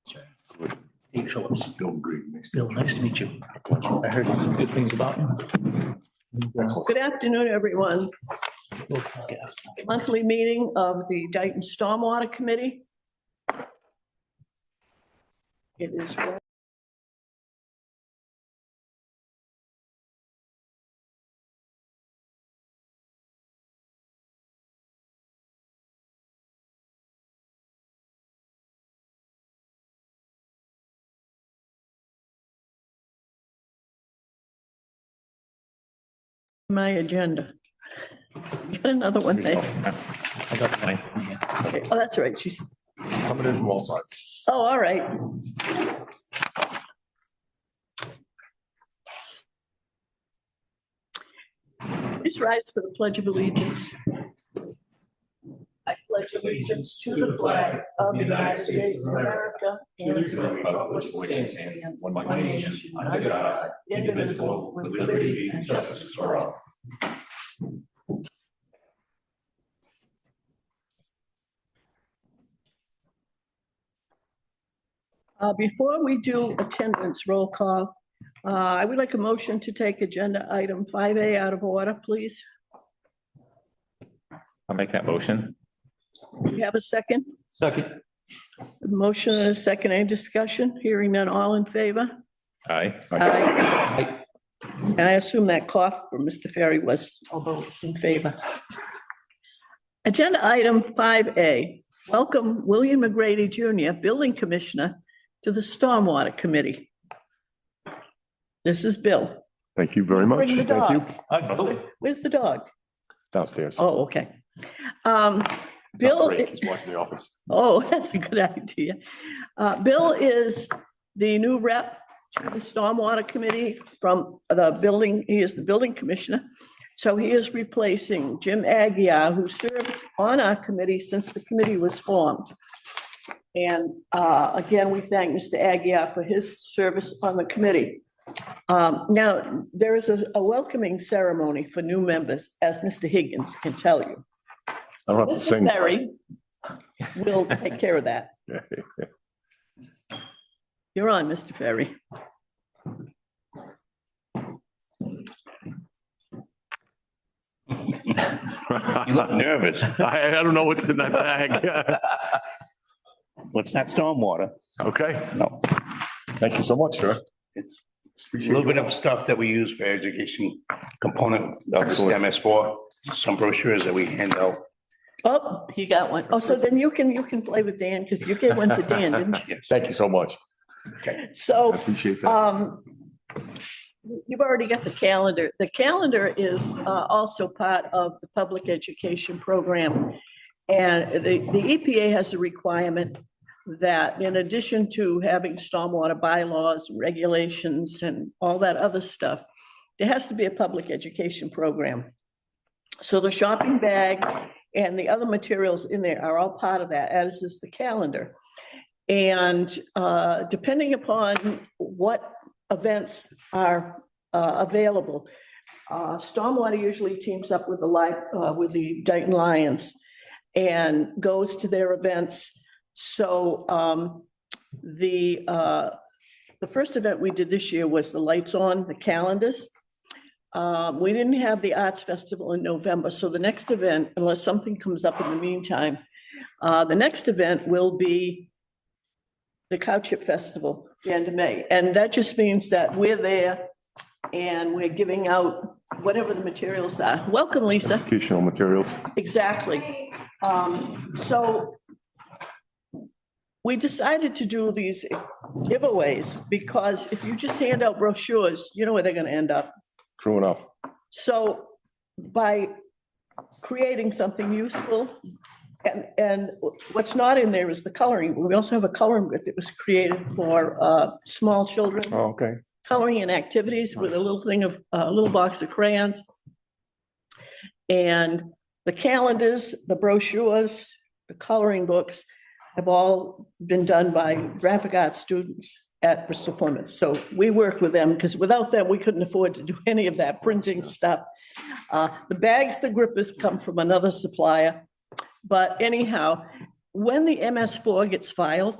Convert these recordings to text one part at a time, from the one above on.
Dave Phillips. Bill Green. Bill, nice to meet you. I heard some good things about you. Good afternoon, everyone. Monthly meeting of the Dayton Stormwater Committee. It is my agenda. You got another one there? I got mine. Okay. Oh, that's right. She's, Coming in from all sides. oh, all right. Please rise for the Pledge of Allegiance. I pledge allegiance to the flag of the United States of America and to the republic which stands one nation under God, indivisible, with liberty and justice for all. Before we do attendance roll call, I would like a motion to take agenda item 5A out of order, please. I'll make that motion. Do you have a second? Second. A motion and a second. Any discussion? Hearing none, all in favor? Aye. Aye. And I assume that cough from Mr. Ferry was although in favor. Agenda item 5A, welcome William McGrady Jr., Building Commissioner, to the Stormwater Committee. This is Bill. Thank you very much. Bring the Thank you. dog. Where's the dog? Downstairs. Oh, okay. It's Bill. not break, he's watching The Office. Oh, that's a good idea. Bill is the new rep to the Stormwater Committee from the building. He is the building commissioner. So he is replacing Jim Aguirre, who served on our committee since the committee was formed. And again, we thank Mr. Aguirre for his service on the committee. Now, there is a welcoming ceremony for new members, as Mr. Higgins can tell you. I don't have to Mr. sing. Ferry will take care of that. You're on, Mr. Ferry. You look nervous. I don't know what's in that bag. What's not stormwater? Okay, No. thank you so much, sir. A little bit of stuff that we use for education component of this Excellent. MS4, some brochures that we hand out. Oh, he got one. Oh, so then you can play with Dan because you gave one to Dan, didn't you? Yes. Thank you so much. Okay. So, I appreciate that. you've already got the calendar. The calendar is also part of the public education program. And the EPA has a requirement that in addition to having stormwater bylaws, regulations, and all that other stuff, there has to be a public education program. So the shopping bag and the other materials in there are all part of that, as is the calendar. And depending upon what events are available, Stormwater usually teams up with the Dayton Lions and goes to their events. So the first event we did this year was the Lights On, the calendars. We didn't have the Arts Festival in November, so the next event, unless something comes up in the meantime, the next event will be the Cow Chip Festival, the end of May. And that just means that we're there and we're giving out whatever the materials are. Welcome, Lisa. Educational materials. Exactly. So we decided to do these giveaways because if you just hand out brochures, you know where they're going to end up. True enough. So by creating something useful, and what's not in there is the coloring. We also have a coloring book that was created for small children. Oh, okay. Coloring and activities with a little thing of a little box of crayons. And the calendars, the brochures, the coloring books have all been done by graphic arts students at Bristol Plymouth. So we work with them because without them, we couldn't afford to do any of that printing stuff. The bags, the grippers come from another supplier. But anyhow, when the MS4 gets filed,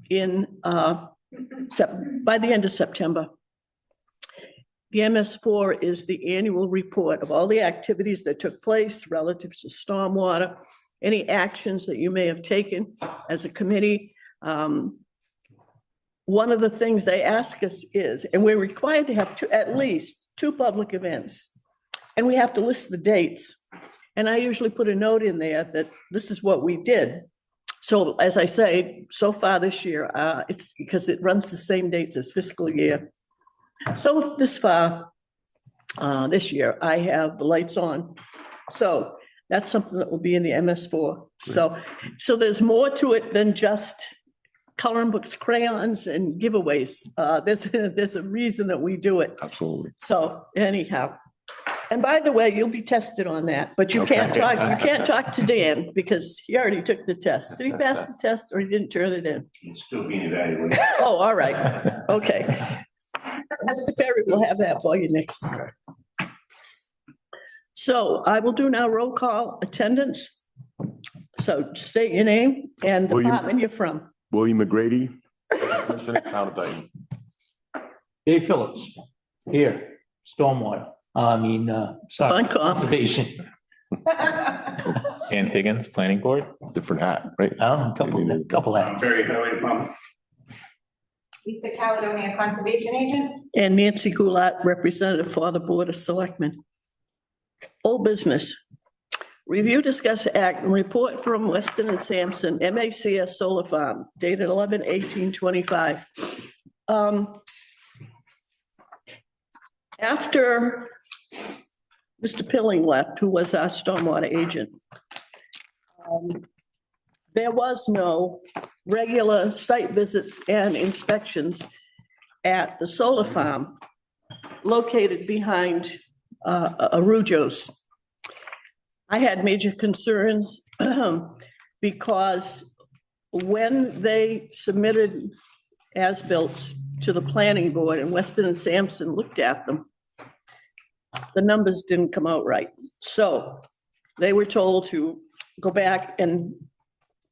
in, by the end of September. The MS4 is the annual report of all the activities that took place relative to stormwater, any actions that you may have taken as a committee. One of the things they ask us is, and we're required to have at least 2 public events, and we have to list the dates. And I usually put a note in there that this is what we did. So as I say, so far this year, it's because it runs the same dates as fiscal year. So this far, this year, I have the lights on. So that's something that will be in the MS4. So there's more to it than just coloring books, crayons, and giveaways. There's a reason that we do it. Absolutely. So anyhow, and by the way, you'll be tested on that, but you can't talk, to Dan because he already took the test. Did he pass the test or he didn't turn it in? It's still being evaluated. Oh, all right. Okay. Mr. Perry will have that for you next time. So I will do now roll call attendance. So just say your name and the William- department you're from. William McGrady, Commissioner, Town of Dayton. Dave Phillips, here, Stormwater, sorry, Concom. Conservation. Ann Higgins, Planning Board. Different hat, right? Couple I'm hats. very highway department. Lisa Caledonia, Conservation Agent. And Nancy Goulart, representative for the Board of Selectmen. Old business. Review, discuss, act, and report from Weston and Sampson, MACS Solar Farm, dated 11/18/25. After Mr. Pilling left, who was our stormwater agent, there was no regular site visits and inspections at the solar farm located behind Arujos. I had major concerns because when they submitted as-built to the planning board and Weston and Sampson looked at them, the numbers didn't come out right. So they were told to go back and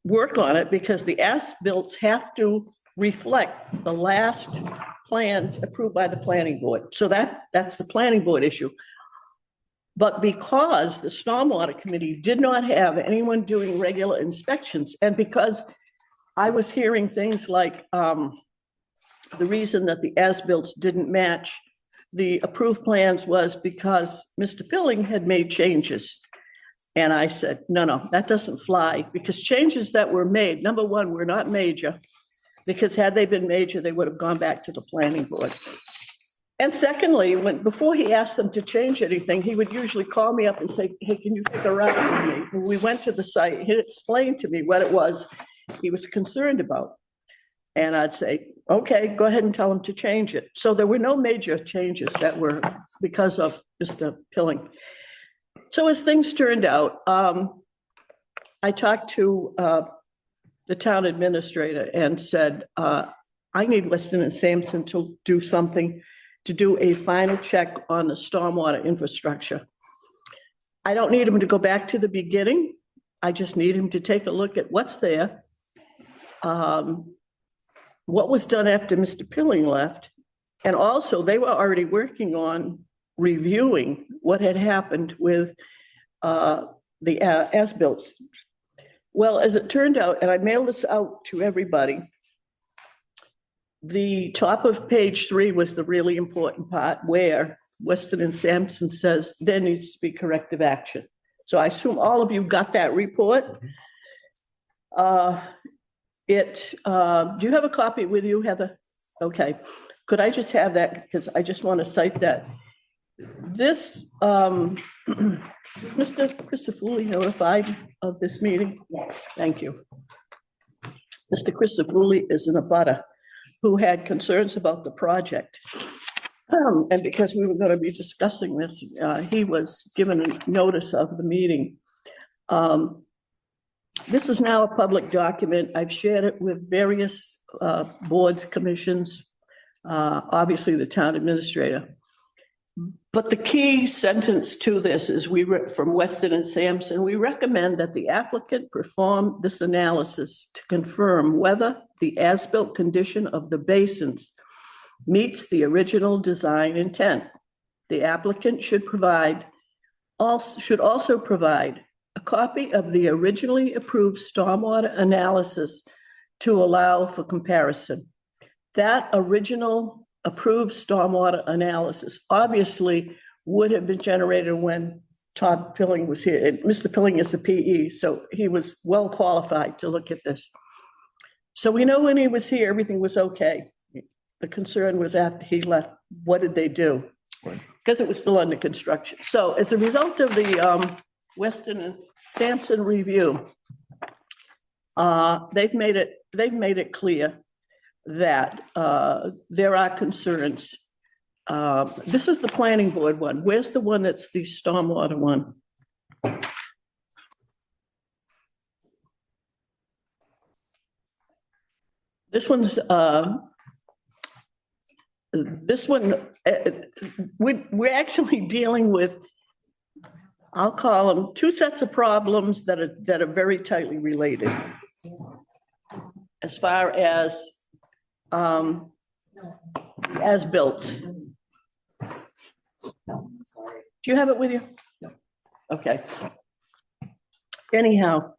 work on it because the as-built have to reflect the last plans approved by the planning board. So that's the planning board issue. But because the Stormwater Committee did not have anyone doing regular inspections, and because I was hearing things like the reason that the as-built didn't match the approved plans was because Mr. Pilling had made changes. And I said, no, that doesn't fly, because changes that were made, number one, were not major, because had they been major, they would have gone back to the planning board. And secondly, before he asked them to change anything, he would usually call me up and say, hey, can you take a ride with me? When we went to the site, he explained to me what it was he was concerned about. And I'd say, okay, go ahead and tell him to change it. So there were no major changes that were because of Mr. Pilling. So as things turned out, I talked to the town administrator and said, I need Weston and Sampson to do something, to do a final check on the stormwater infrastructure. I don't need him to go back to the beginning. I just need him to take a look at what's there. What was done after Mr. Pilling left. And also they were already working on reviewing what had happened with the as-built. Well, as it turned out, and I mailed this out to everybody, the top of page 3 was the really important part where Weston and Sampson says there needs to be corrective action. So I assume all of you got that report. Do you have a copy with you, Heather? Okay. Could I just have that? Because I just want to cite that. This, is Mr. Christofouli notified of this meeting? Yes. Thank you. Mr. Christofouli is an abutter who had concerns about the project. And because we were going to be discussing this, he was given a notice of the meeting. This is now a public document. I've shared it with various boards, commissions, obviously the town administrator. But the key sentence to this is from Weston and Sampson, we recommend that the applicant perform this analysis to confirm whether the as-built condition of the basins meets the original design intent. The applicant should also provide a copy of the originally approved stormwater analysis to allow for comparison. That original approved stormwater analysis obviously would have been generated when Todd Pilling was here. And Mr. Pilling is a PE, so he was well qualified to look at this. So we know when he was here, everything was okay. The concern was after he left, what did they do? Because it was still under construction. So as a result of the Weston and Sampson review, they've made it clear that there are concerns. This is the planning board one. Where's the one that's the stormwater one? This one's, we're actually dealing with, I'll call them two sets of problems that are very tightly related. As far as as-built. Do you have it with you? No. Okay. Anyhow,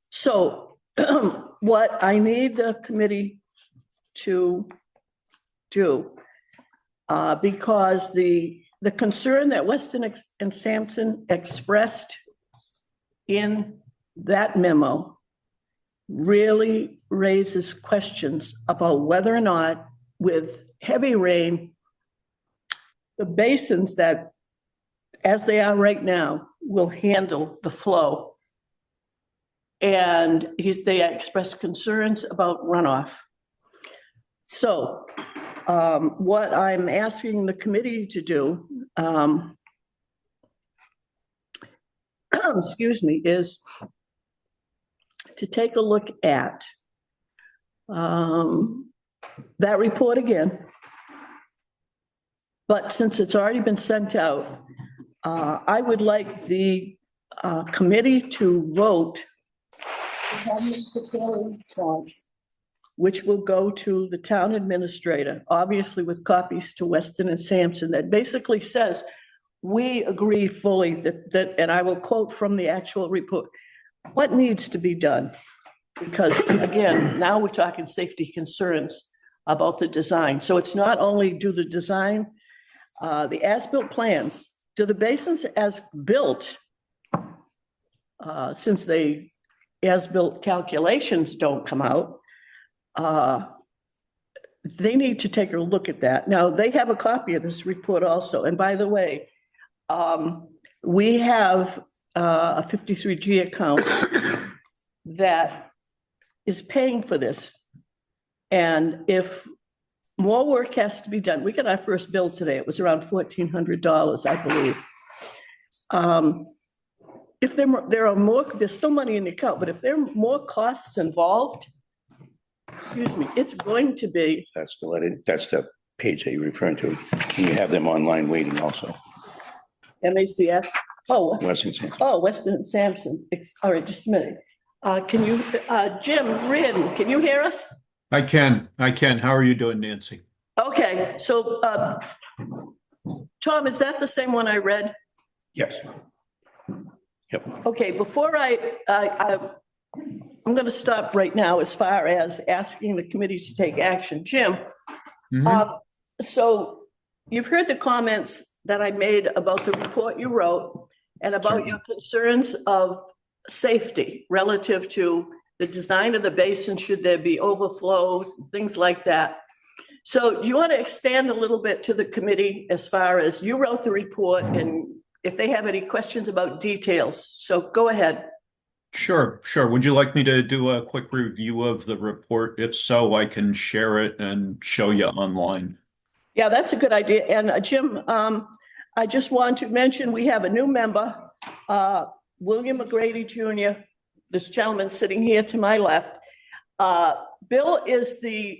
so what I need the committee to do, because the concern that Weston and Sampson expressed in that memo really raises questions about whether or not with heavy rain, the basins that, as they are right now, will handle the flow. And they expressed concerns about runoff. So what I'm asking the committee to do, excuse me, is to take a look at that report again. But since it's already been sent out, I would like the committee to vote to have Mr. Taylor's response, which will go to the town administrator, obviously with copies to Weston and Sampson, that basically says, we agree fully that, and I will quote from the actual report, what needs to be done? Because again, now we're talking safety concerns about the design. So it's not only do the design, the as-built plans, do the basins as built, since the as-built calculations don't come out, they need to take a look at that. Now, they have a copy of this report also. And by the way, we have a 53G account that is paying for this. And if more work has to be done, we got our first bill today. It was around $1,400, I believe. If there are more, there's still money in the account, but if there are more costs involved, excuse me, it's going to be. That's the page that you're referring to. And you have them online waiting also. MACS. Oh, Weston Sampson. Oh, Weston and Sampson. All right, just a minute. Can you, Jim Reardon, can you hear us? I can. How are you doing, Nancy? Okay, so Tom, is that the same one I read? Yes. Yep. Okay, before I'm going to stop right now as far as asking the committee to take action. Jim, so you've heard the comments that I made about the report you wrote and about your concerns of safety relative to the design of the basin, should there be overflows, things like that. So do you want to expand a little bit to the committee as far as you wrote the report and if they have any questions about details? So go ahead. Sure. Would you like me to do a quick review of the report? If so, I can share it and show you online. Yeah, that's a good idea. And Jim, I just want to mention we have a new member, William McGrady Jr., this gentleman sitting here to my left. Bill is the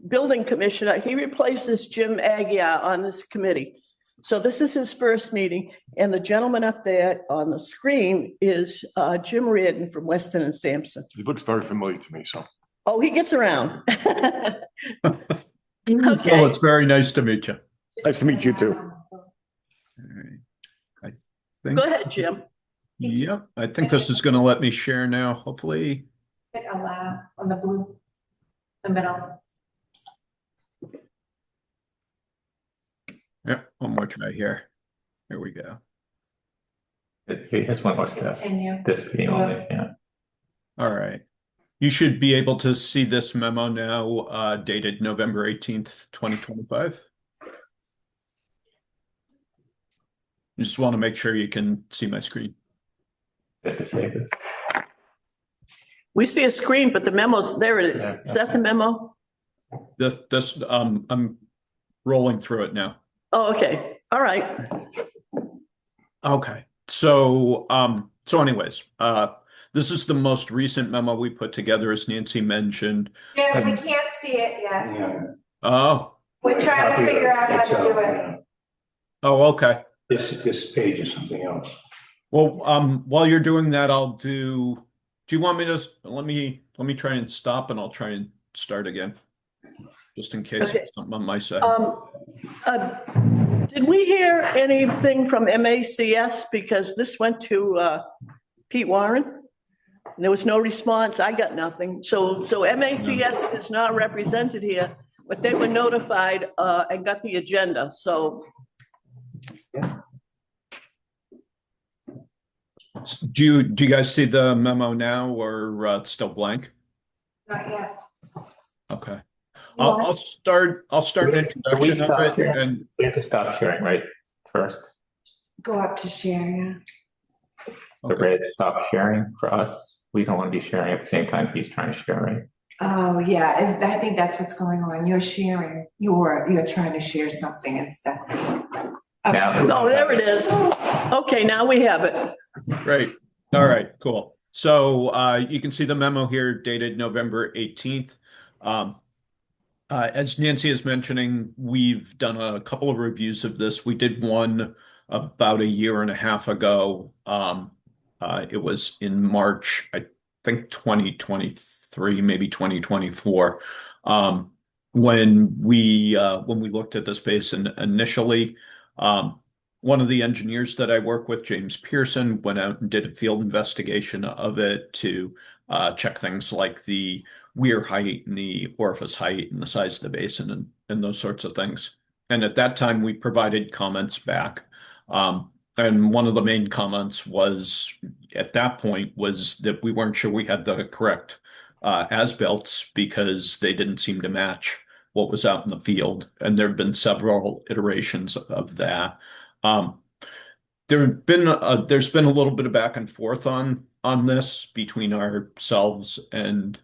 building commissioner. He replaces Jim Aguirre on this committee. So this is his first meeting, and the gentleman up there on the screen is Jim Reardon from Weston and Sampson. He looks very familiar to me, so. Oh, he gets around. Well, Okay, it's very nice to meet you. Nice to meet you too. All right. I think, go ahead, Jim. yep, I think this is going to let me share now, hopefully. Hit allow on the blue, the middle. Yep, one more try here. Here we go. This one was the, Continue. this meeting only, yeah. All right. You should be able to see this memo now, dated November 18th, 2025. You just want to make sure you can see my screen. Have to save this. We see a screen, but the memo's, there it is. Yeah, Is that the memo? I'm rolling through it now. Oh, okay. All right. Okay. So anyways, this is the most recent memo we put together, as Nancy mentioned. Yeah, we can't see it yet. Yeah. Oh, We're trying to figure out how to do it. oh, okay. This page is something else. Well, while you're doing that, do you want me to, let me try and stop and I'll try and start again. Just in case Okay. it's something on my side. Did we hear anything from MACS? Because this went to Pete Warren. And there was no response. I got nothing. So MACS is not represented here, but they were notified and got the agenda. So Do you guys see the memo now, or it's still blank? Not yet. Okay. You I'll want- start an Can we introduction of stop it, sharing? and We have to stop sharing, right? First, Go up to share, yeah. the okay. red stop sharing for us. We don't want to be sharing at the same time he's trying to share, right? Oh, yeah, I think that's what's going on. You're sharing, you're trying to share something and stuff. Now- oh, there it is. Okay, now we have it. Great. All right, cool. So you can see the memo here dated November 18th. As Nancy is mentioning, we've done a couple of reviews of this. We did one about a year and a half ago. It was in March, I think 2023, maybe 2024. When we looked at the space initially, one of the engineers that I work with, James Pearson, went out and did a field investigation of it to check things like the weir height and the orifice height and the size of the basin and those sorts of things. And at that time, we provided comments back. And one of the main comments was, at that point, was that we weren't sure we had the correct as-built because they didn't seem to match what was out in the field. And there have been several iterations of that. There's been a little bit of back and forth on this between ourselves and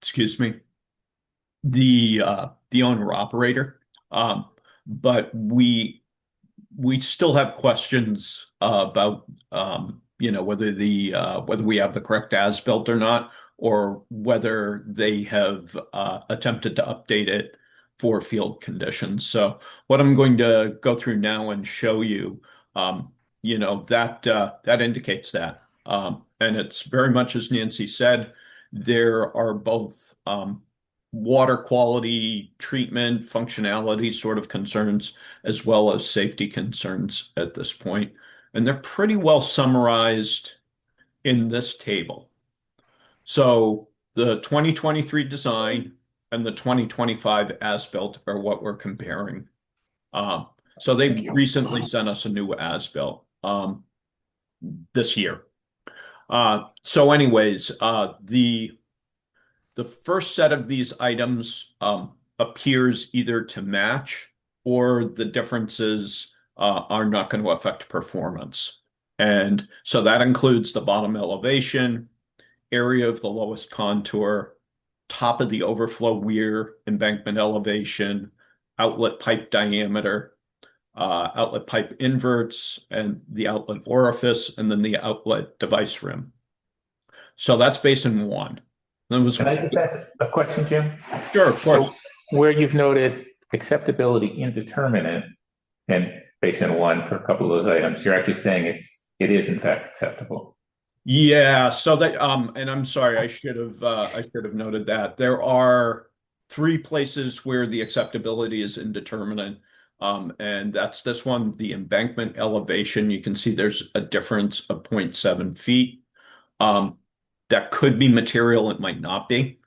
excuse me, the owner operator. But we still have questions about whether we have the correct as-built or not, or whether they have attempted to update it for field conditions. So what I'm going to go through now and show you, that indicates that. And it's very much as Nancy said, there are both water quality, treatment, functionality sort of concerns, as well as safety concerns at this point. And they're pretty well summarized in this table. So the 2023 design and the 2025 as-built are what we're comparing. So they recently sent us a new as-built this year. So anyways, the first set of these items appears either to match, or the differences are not going to affect performance. And so that includes the bottom elevation, area of the lowest contour, top of the overflow weir embankment elevation, outlet pipe diameter, outlet pipe inverts, and the outlet orifice, and then the outlet device rim. So that's basin one. Can I just ask a question, Jim? Sure, of course. So where you've noted acceptability indeterminate, And basin one for a couple of those items, you're actually saying it is in fact acceptable. Yeah, so that and I'm sorry, I should have noted that. There are three places where the acceptability is indeterminate. And that's this one, the embankment elevation. You can see there's a difference of 0.7 feet. That could be material, it might not be.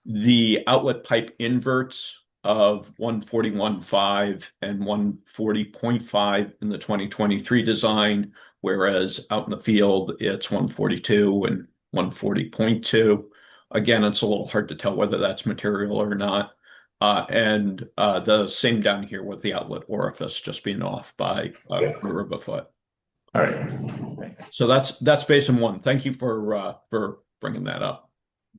The outlet pipe inverts of 141.5 and 140.5 in the 2023 design, whereas out in the field, it's 142 and 140.2. Again, it's a little hard to tell whether that's material or not. And the same down here with the outlet orifice just being off by a quarter of a foot. All right, thanks. So that's basin one. Thank you for bringing that up.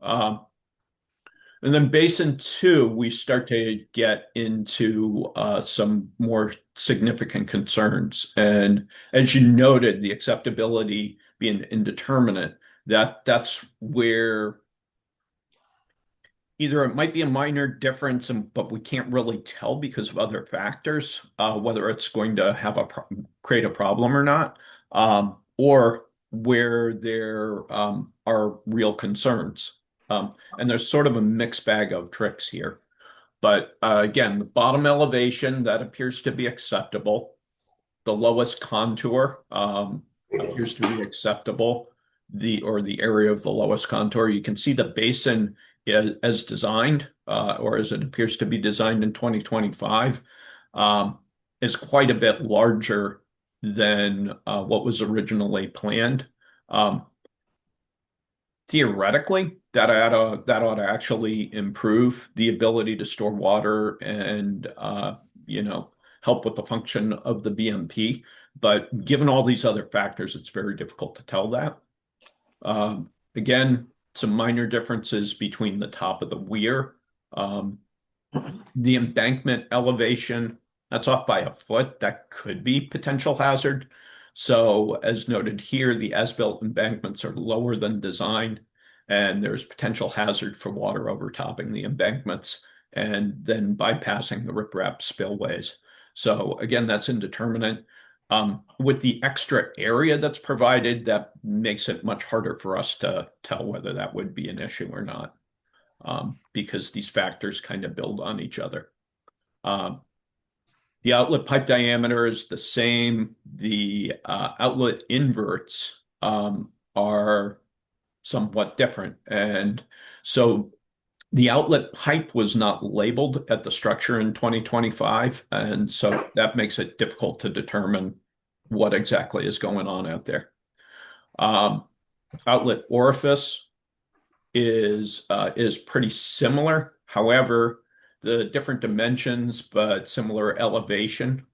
And then basin two, we start to get into some more significant concerns. And as you noted, the acceptability being indeterminate, that's where either it might be a minor difference, but we can't really tell because of other factors, whether it's going to have create a problem or not, or where there are real concerns. And there's sort of a mixed bag of tricks here. But again, the bottom elevation, that appears to be acceptable. The lowest contour appears to be acceptable. The area of the lowest contour, you can see the basin as designed, or as it appears to be designed in 2025, is quite a bit larger than what was originally planned. Theoretically, that ought to actually improve the ability to store water and help with the function of the BMP. But given all these other factors, it's very difficult to tell that. Again, some minor differences between the top of the weir. The embankment elevation, that's off by a foot. That could be potential hazard. So as noted here, the as-built embankments are lower than designed, and there's potential hazard for water overtopping the embankments and then bypassing the riprap spillways. So again, that's indeterminate. With the extra area that's provided, that makes it much harder for us to tell whether that would be an issue or not, because these factors kind of build on each other. The outlet pipe diameter is the same. The outlet inverts are somewhat different. And so the outlet pipe was not labeled at the structure in 2025. And so that makes it difficult to determine what exactly is going on out there. Outlet orifice is pretty similar. However, the different dimensions, but similar elevation.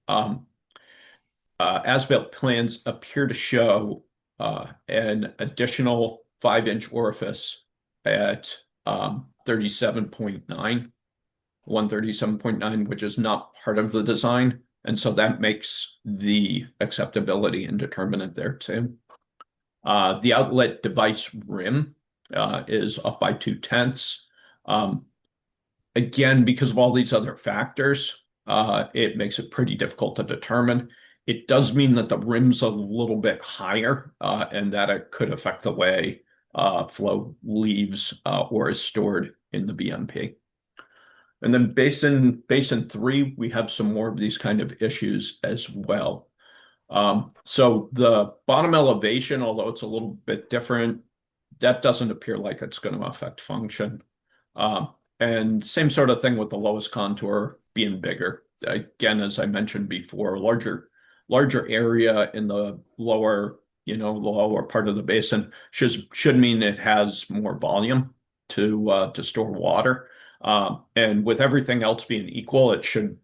As-built plans appear to show an additional 5-inch orifice at 37.9, 137.9, which is not part of the design. And so that makes the acceptability indeterminate there too. The outlet device rim is up by 0.2. Again, because of all these other factors, it makes it pretty difficult to determine. It does mean that the rim's a little bit higher, and that it could affect the way flow leaves or is stored in the BMP. And then basin 3, we have some more of these kind of issues as well. So the bottom elevation, although it's a little bit different, that doesn't appear like it's going to affect function. And same sort of thing with the lowest contour being bigger. Again, as I mentioned before, larger area in the lower part of the basin should mean it has more volume to store water. And with everything else being equal, it should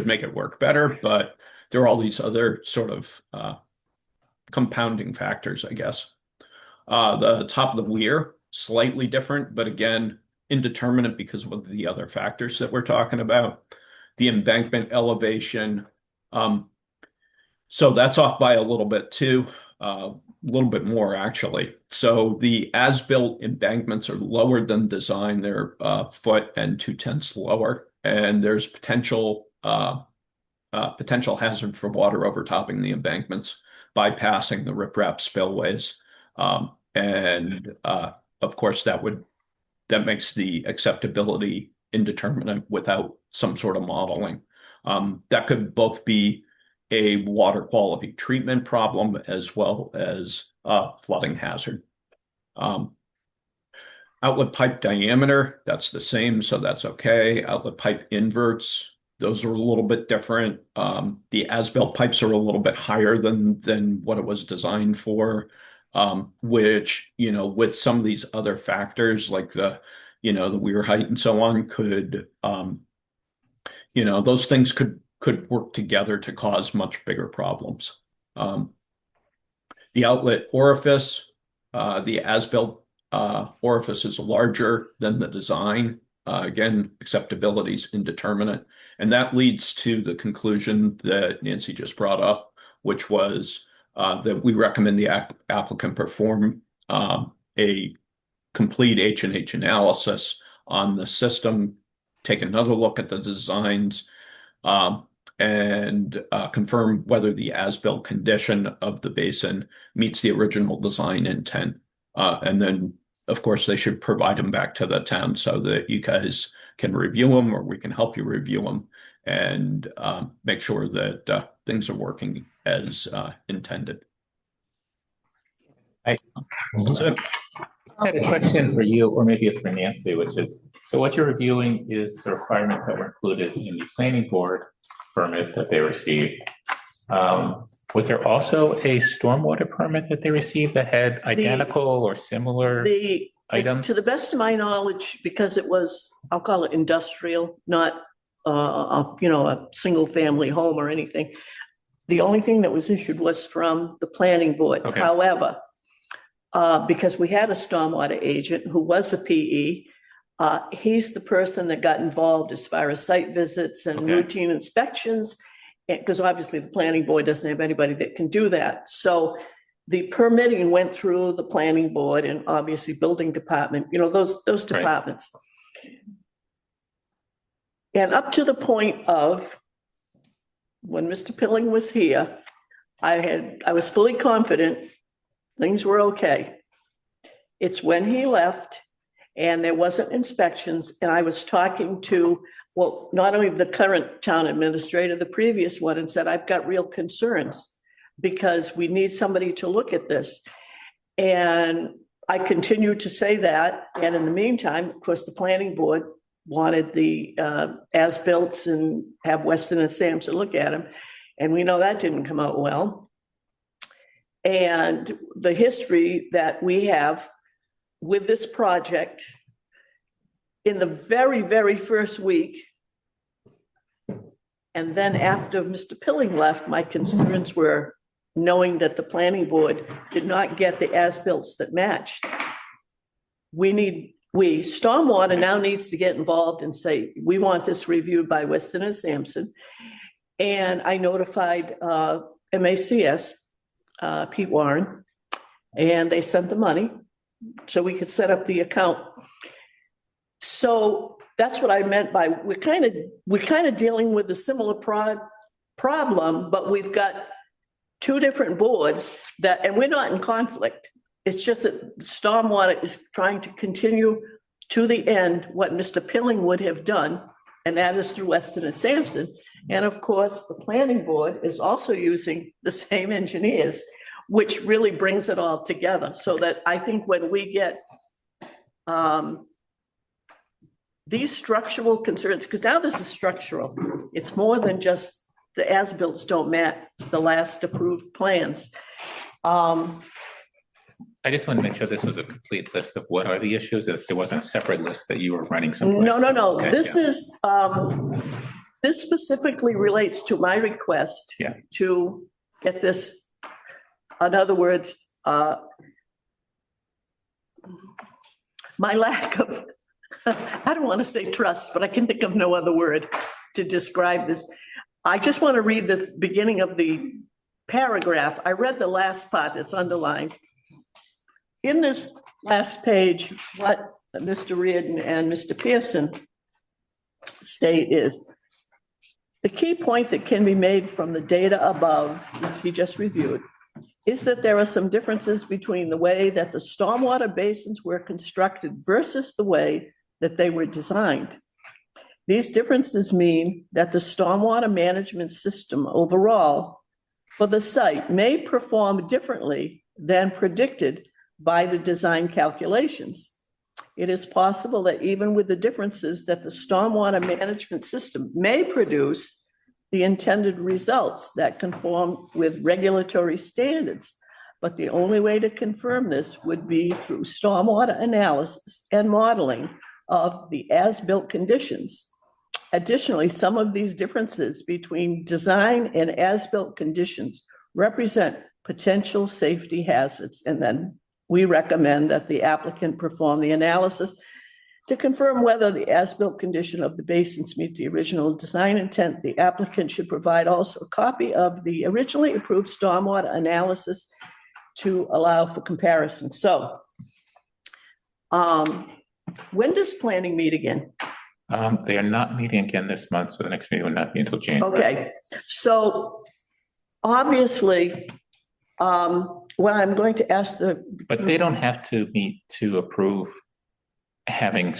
make it work better. But there are all these other sort of compounding factors, I guess. The top of the weir, slightly different, but again, indeterminate because of the other factors that we're talking about. The embankment elevation, so that's off by a little bit too, a little bit more actually. So the as-built embankments are lower than design. They're a foot and 0.2 lower, and there's potential potential hazard for water overtopping the embankments, bypassing the riprap spillways. Of course, that makes the acceptability indeterminate without some sort of modeling. That could both be a water quality treatment problem as well as a flooding hazard. Outlet pipe diameter, that's the same, so that's okay. Outlet pipe inverts, those are a little bit different. The as-built pipes are a little bit higher than what it was designed for, which, with some of these other factors like the weir height and so on could, those things could work together to cause much bigger problems. The outlet orifice, the as-built orifice is larger than the design. Again, acceptability is indeterminate. And that leads to the conclusion that Nancy just brought up, which was that we recommend the applicant perform a complete H&H analysis on the system, take another look at the designs, and confirm whether the as-built condition of the basin meets the original design intent. And then, of course, they should provide them back to the town so that you guys can review them, or we can help you review them and make sure that things are working as intended. I had a question for you, or maybe it's for Nancy, which is, so what you're reviewing is the requirements that were included in the planning board permit that they received. Was there also a stormwater permit that they received that had identical or similar items? To the best of my knowledge, because it was, I'll call it industrial, not a single family home or anything. The only thing that was issued was from the planning board. Okay. However, because we had a stormwater agent who was a PE, he's the person that got involved as far as site visits and routine inspections, because obviously the planning board doesn't have anybody that can do that. So the permitting went through the planning board and obviously building department, those departments. Right. And up to the point of when Mr. Pilling was here, I was fully confident things were okay. It's when he left and there wasn't inspections, and I was talking to, well, not only the current town administrator, the previous one, and said, I've got real concerns because we need somebody to look at this. And I continued to say that. And in the meantime, of course, the planning board wanted the as-builts and have Weston and Sampson look at them. And we know that didn't come out well. And the history that we have with this project, in the very, very first week, and then after Mr. Pilling left, my concerns were knowing that the planning board did not get the as-builts that matched. Stormwater now needs to get involved and say, we want this reviewed by Weston and Sampson. And I notified MACS, Pete Warren, and they sent the money so we could set up the account. So that's what I meant by we're kind of dealing with a similar problem, but we've got two different boards and we're not in conflict. It's just that Stormwater is trying to continue to the end what Mr. Pilling would have done, and that is through Weston and Sampson. And of course, the planning board is also using the same engineers, which really brings it all together. So that I think when we get these structural concerns, because now this is structural, it's more than just the as-builts don't match the last approved plans. I just want to make sure this was a complete list of what are the issues, that there wasn't a separate list that you were running someplace. No. Okay, This is, this specifically relates to my request to get this, in other words, my lack of, I don't want to say trust, but I can think of no other word to describe this. I just want to read the beginning of the paragraph. I read the last part that's underlined. In this last page, what Mr. Reardon and Mr. Pearson state is, The key point that can be made from the data above, which he just reviewed, is that there are some differences between the way that the stormwater basins were constructed versus the way that they were designed. These differences mean that the stormwater management system overall for the site may perform differently than predicted by the design calculations. It is possible that even with the differences that the stormwater management system may produce the intended results that conform with regulatory standards. But the only way to confirm this would be through stormwater analysis and modeling of the as-built conditions. Additionally, some of these differences between design and as-built conditions represent potential safety hazards. And then we recommend that the applicant perform the analysis to confirm whether the as-built condition of the basins meet the original design intent. The applicant should provide also a copy of the originally approved stormwater analysis to allow for comparison. So, when does planning meet again? They are not meeting again this month, so the next meeting will not be until January. Okay, so obviously, what I'm going to ask the. But they don't have to meet to approve having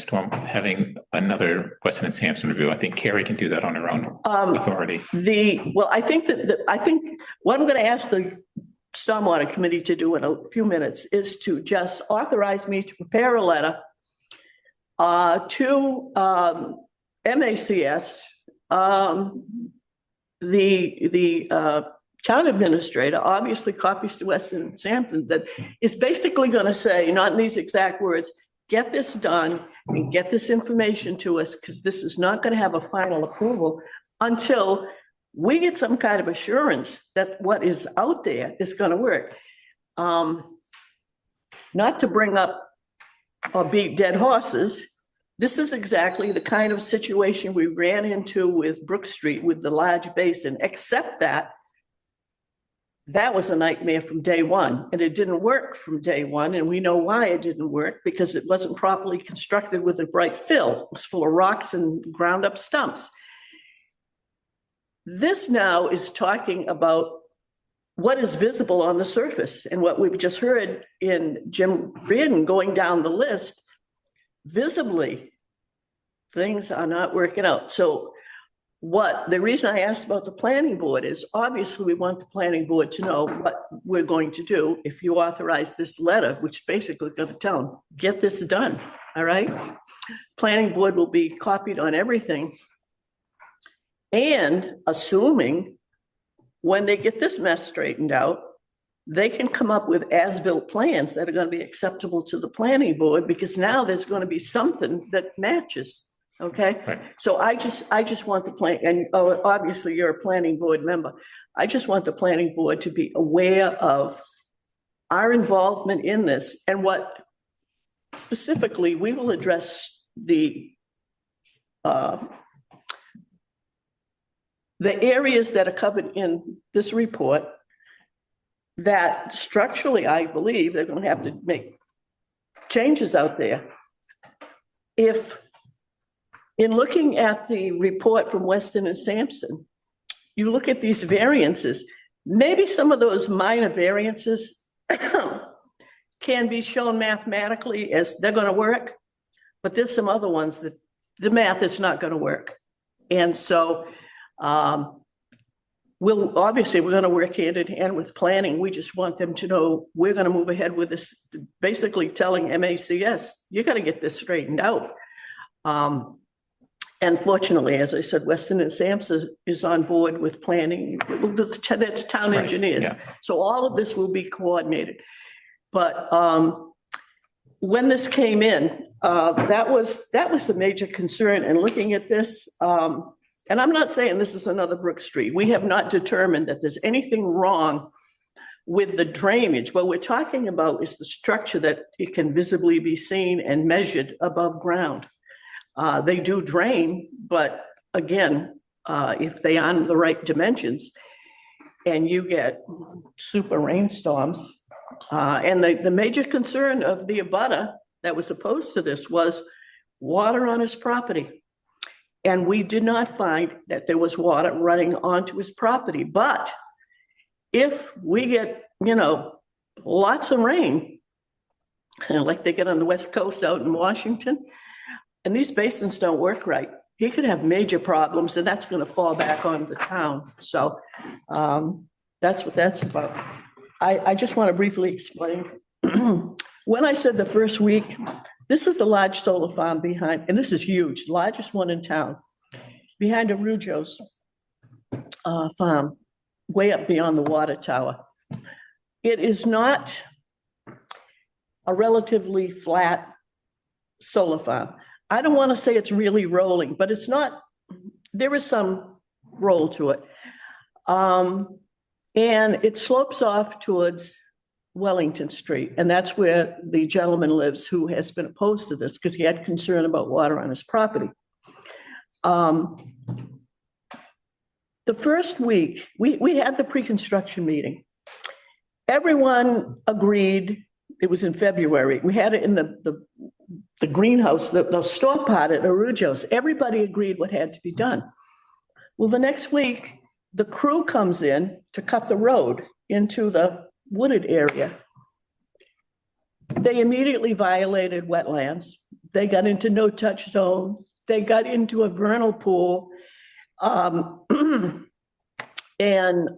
another Weston and Sampson review. I think Carrie can do that on her own authority. I think what I'm going to ask the Stormwater Committee to do in a few minutes is to just authorize me to prepare a letter to MACS, the town administrator, obviously copies to Weston and Sampson, that is basically going to say, not in these exact words, get this done and get this information to us, because this is not going to have a final approval until we get some kind of assurance that what is out there is going to work. Not to bring up or beat dead horses, this is exactly the kind of situation we ran into with Brook Street with the large basin, except that was a nightmare from day one, and it didn't work from day one. And we know why it didn't work, because it wasn't properly constructed with a bright fill. It was full of rocks and ground up stumps. This now is talking about what is visible on the surface, and what we've just heard in Jim Reardon going down the list, visibly, things are not working out. So the reason I asked about the planning board is obviously we want the planning board to know what we're going to do if you authorize this letter, which basically is going to tell them, get this done, all right? Planning board will be copied on everything. And assuming when they get this mess straightened out, they can come up with as-built plans that are going to be acceptable to the planning board, because now there's going to be something that matches. Okay, Right. So I just want the plan, and obviously you're a planning board member. I just want the planning board to be aware of our involvement in this, and what specifically we will address the areas that are covered in this report that structurally, I believe they're going to have to make changes out there. If in looking at the report from Weston and Sampson, you look at these variances, maybe some of those minor variances can be shown mathematically as they're going to work, but there's some other ones that the math is not going to work. And so we're going to work hand in hand with planning. We just want them to know we're going to move ahead with this, basically telling MACS, you got to get this straightened out. And fortunately, as I said, Weston and Sampson is on board with planning, the town engineers. Yeah. So all of this will be coordinated. But when this came in, that was the major concern. And looking at this, and I'm not saying this is another Brook Street. We have not determined that there's anything wrong with the drainage. What we're talking about is the structure that it can visibly be seen and measured above ground. They do drain, but again, if they aren't the right dimensions and you get super rainstorms, and the major concern of the abutter that was opposed to this was water on his property. And we did not find that there was water running onto his property. But if we get, lots of rain, like they get on the West Coast out in Washington, and these basins don't work right, he could have major problems, and that's going to fall back on the town. So that's what that's about. I just want to briefly explain. When I said the first week, this is the large solar farm behind, and this is huge, largest one in town, behind Arujo's farm, way up beyond the water tower. It is not a relatively flat solar farm. I don't want to say it's really rolling, but it's not, there is some roll to it. And it slopes off towards Wellington Street. And that's where the gentleman lives who has been opposed to this because he had concern about water on his property. The first week, we had the pre-construction meeting. Everyone agreed, it was in February. We had it in the greenhouse, the store pot at Arujo's. Everybody agreed what had to be done. Well, the next week, the crew comes in to cut the road into the wooded area. They immediately violated wetlands. They got into no-touch zone. They got into a vernal pool. And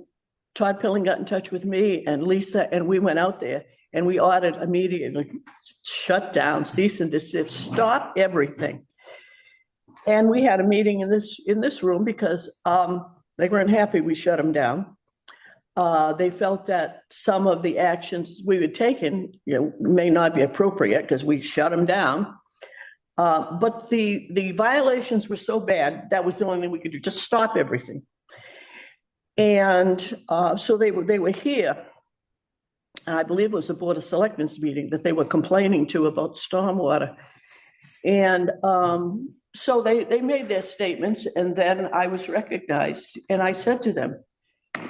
Todd Pilling got in touch with me and Lisa, and we went out there and we ordered immediately, shut down, cease and desist, stop everything. And we had a meeting in this room because they weren't happy we shut them down. They felt that some of the actions we had taken, may not be appropriate because we shut them down. But the violations were so bad, that was the only thing we could do, just stop everything. And so they were here. I believe it was the Board of Selectmen's meeting that they were complaining to about stormwater. And so they made their statements, and then I was recognized. And I said to them,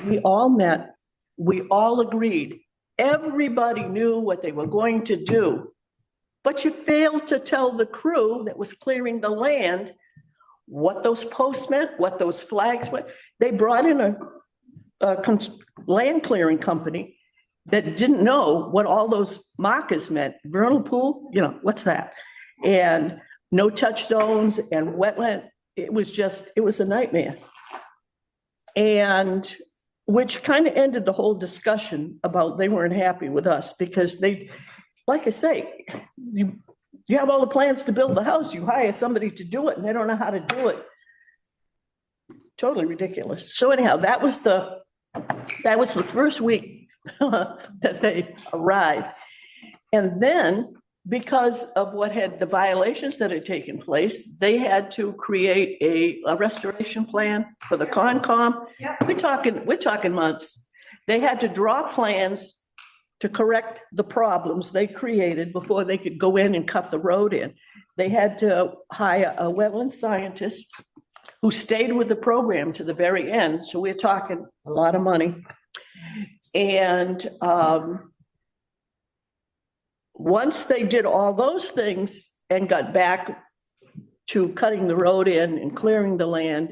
we all met, we all agreed, everybody knew what they were going to do. But you failed to tell the crew that was clearing the land what those posts meant, what those flags were. They brought in a land clearing company that didn't know what all those markers meant. Vernal pool, what's that? And no touch zones and wetland. It was a nightmare. And which kind of ended the whole discussion about they weren't happy with us because they, like I say, you have all the plans to build the house, you hire somebody to do it and they don't know how to do it. Totally ridiculous. So anyhow, that was the first week that they arrived. And then because of the violations that had taken place, they had to create a restoration plan for the Concom. Yeah. We're talking months. They had to draw plans to correct the problems they created before they could go in and cut the road in. They had to hire a wetland scientist who stayed with the program to the very end. So we're talking a lot of money. And once they did all those things and got back to cutting the road in and clearing the land,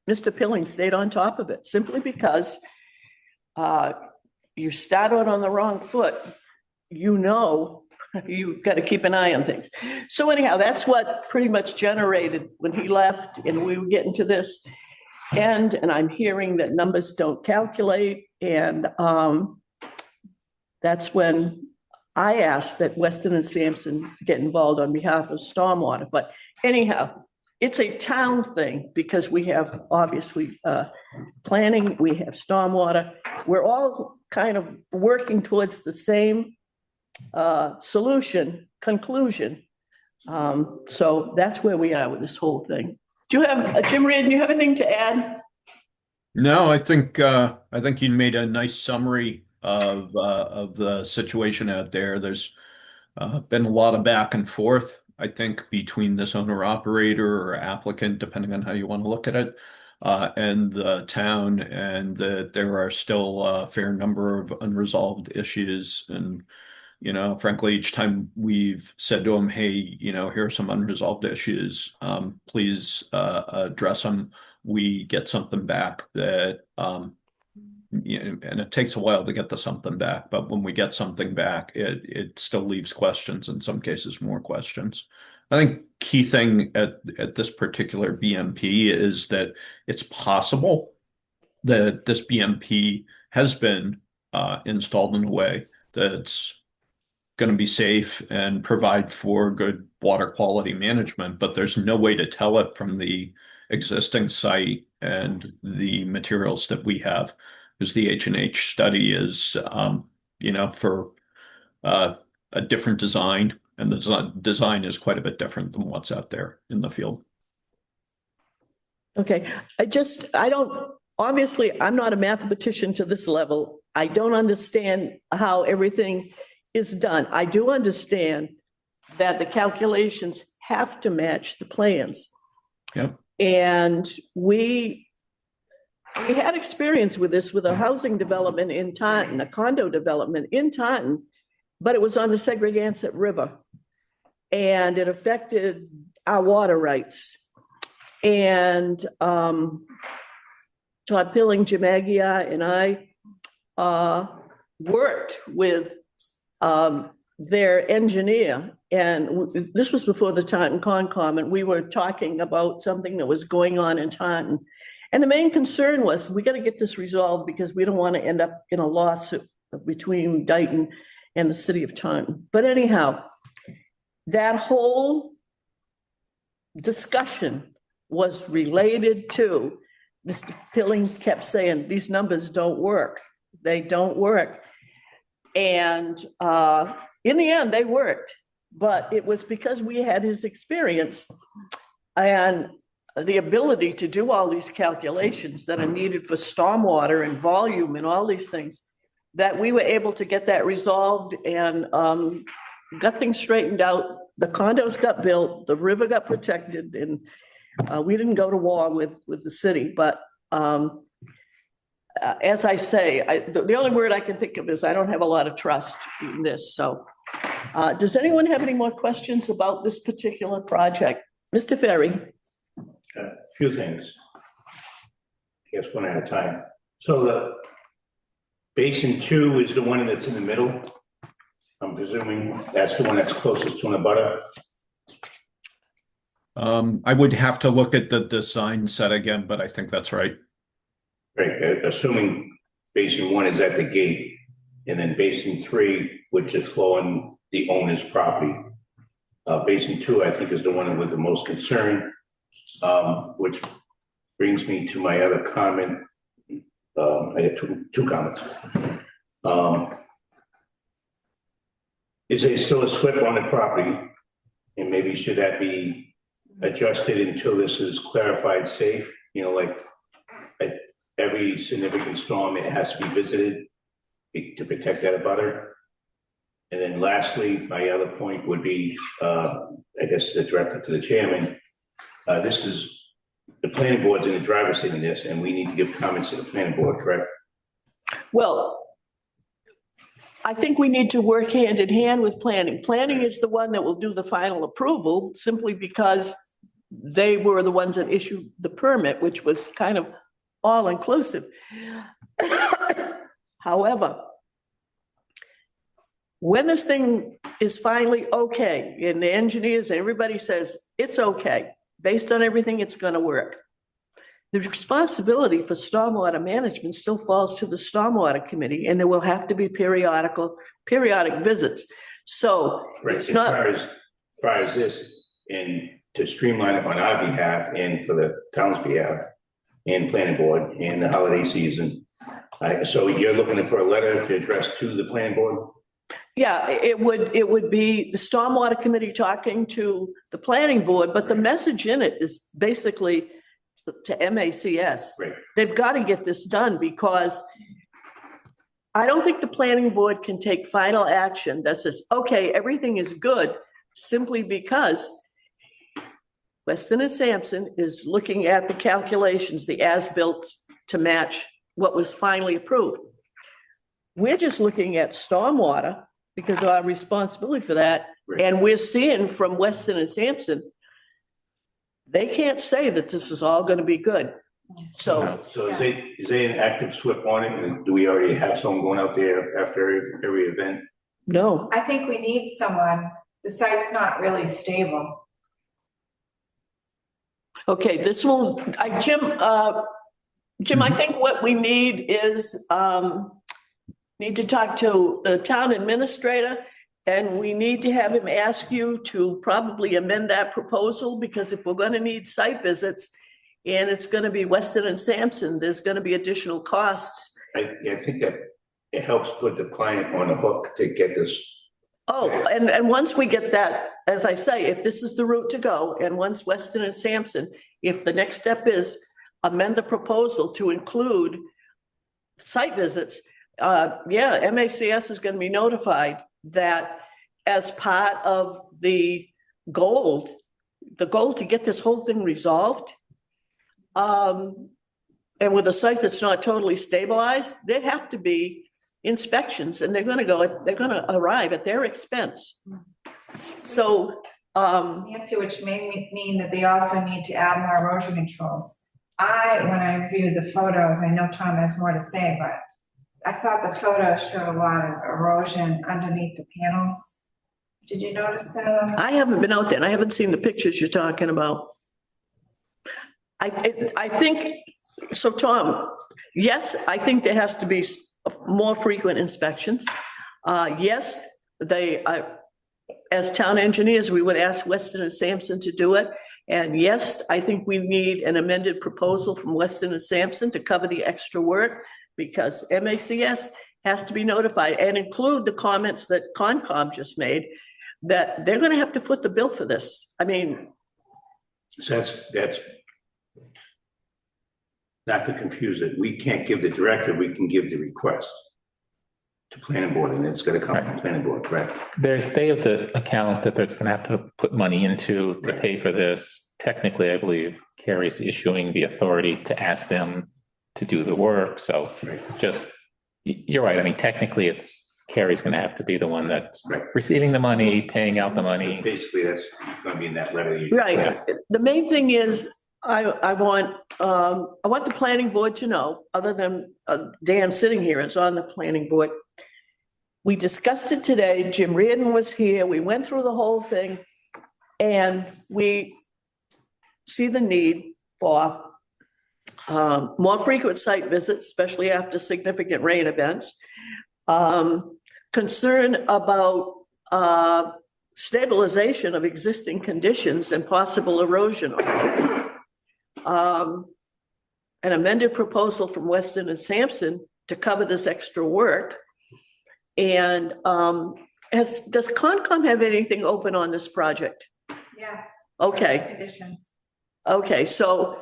Mr. Pilling stayed on top of it simply because you start out on the wrong foot, you've got to keep an eye on things. So anyhow, that's what pretty much generated when he left and we were getting to this end, and I'm hearing that numbers don't calculate. And that's when I asked that Weston and Sampson get involved on behalf of Stormwater. But anyhow, it's a town thing because we have obviously planning, we have stormwater. We're all kind of working towards the same conclusion. So that's where we are with this whole thing. Do you have, Jim Reardon, do you have anything to add? No, I think you made a nice summary of the situation out there. There's been a lot of back and forth, I think, between this owner operator or applicant, depending on how you want to look at it, and the town, and that there are still a fair number of unresolved issues. And Frankly, each time we've said to them, hey, here are some unresolved issues, please address them. We get something back that, and it takes a while to get the something back, but when we get something back, it still leaves questions, in some cases, more questions. I think key thing at this particular BMP is that it's possible that this BMP has been installed in a way that's going to be safe and provide for good water quality management, but there's no way to tell it from the existing site and the materials that we have, because the H&H study is, for a different design, and the design is quite a bit different than what's out there in the field. Okay, obviously, I'm not a mathematician to this level. I don't understand how everything is done. I do understand that the calculations have to match the plans. Yep. And we had experience with this with a housing development in Taunton, a condo development in Taunton, but it was on the Segregansett River. And it affected our water rights. And Todd Pilling, Jim Agia, and I worked with their engineer, and this was before the Taunton Concom, and we were talking about something that was going on in Taunton. And the main concern was, we got to get this resolved because we don't want to end up in a lawsuit between Dayton and the city of Taunton. But anyhow, that whole discussion was related to, Mr. Pilling kept saying, these numbers don't work. They don't work. And in the end, they worked. But it was because we had his experience and the ability to do all these calculations that are needed for stormwater and volume and all these things, that we were able to get that resolved and got things straightened out. The condos got built, the river got protected, and we didn't go to war with the city. But as I say, the only word I can think of is I don't have a lot of trust in this. So does anyone have any more questions about this particular project? Mr. Ferry. A few things. I guess one at a time. So the basin 2 is the one that's in the middle. I'm presuming that's the one that's closest to an abutter. I would have to look at the design set again, but I think that's right. Right, assuming basin 1 is at the gate, and then basin 3, which is flowing the owner's property. Basin 2, I think, is the one with the most concern, which brings me to my other comment. I have two comments. Is there still a SWIP on the property? And maybe should that be adjusted until this is clarified safe? Like at every significant storm, it has to be visited to protect that abutter. And then lastly, my other point would be, I guess, directed to the chairman. This is the planning board's in the driver's seat in this, and we need to give comments to the planning board, correct? Well, I think we need to work hand in hand with planning. Planning is the one that will do the final approval, simply because they were the ones that issued the permit, which was kind of all-inclusive. However, when this thing is finally okay, and the engineers, everybody says it's okay, based on everything, it's going to work. The responsibility for stormwater management still falls to the stormwater committee, and there will have to be periodic visits. So right. It's not as far as this, and to streamline it on our behalf and for the town's behalf, and planning board and the holiday season. So you're looking for a letter to address to the planning board? Yeah, it would be the stormwater committee talking to the planning board, but the message in it is basically to MACS. Right. They've got to get this done, because I don't think the planning board can take final action that says, okay, everything is good, simply because Weston and Sampson is looking at the calculations, the as-built, to match what was finally approved. We're just looking at stormwater because of our responsibility for that. Right. And we're seeing from Weston and Sampson, they can't say that this is all gonna be good. So, So is they an active SWIP on it, and do we already have someone going out there after every event? no, I think we need someone. The site's not really stable. okay, this will, Jim, I think what we need is, need to talk to the town administrator, and we need to have him ask you to probably amend that proposal, because if we're gonna need site visits, and it's gonna be Weston and Sampson, there's gonna be additional costs. I think that it helps put the client on the hook to get this. Oh, and once we get that, as I say, if this is the route to go, and once Weston and Sampson, if the next step is amend the proposal to include site visits, MACS is gonna be notified that as part of the goal to get this whole thing resolved, and with a site that's not totally stabilized, there have to be inspections, and they're gonna arrive at their expense. So, Nancy, which may mean that they also need to add more erosion controls. When I viewed the photos, I know Tom has more to say, but I thought the photos showed a lot of erosion underneath the panels. Did you notice that? I haven't been out there, and I haven't seen the pictures you're talking about. I think, so Tom, yes, I think there has to be more frequent inspections. Yes, as town engineers, we would ask Weston and Sampson to do it. And yes, I think we need an amended proposal from Weston and Sampson to cover the extra work, because MACS has to be notified and include the comments that Concom just made, that they're gonna have to foot the bill for this. I mean, So that's not to confuse it. We can't give the directive, we can give the request to planning board, and it's gonna come from planning board, correct? They have the account that there's gonna have to put money into to pay for this. Technically, I believe Carrie's issuing the authority to ask them to do the work, so you're right, I mean, technically Carrie's gonna have to be the one that's receiving the money, paying out the money. So basically, that's gonna be in that letter. right, the main thing is, I want the planning board to know, other than Dan sitting here, it's on the planning board. We discussed it today, Jim Reardon was here, we went through the whole thing, and we see the need for more frequent site visits, especially after significant rain events. Concern about stabilization of existing conditions and possible erosion. An amended proposal from Weston and Sampson to cover this extra work. And does Concom have anything open on this project? Yeah. Okay, Conditions. okay, so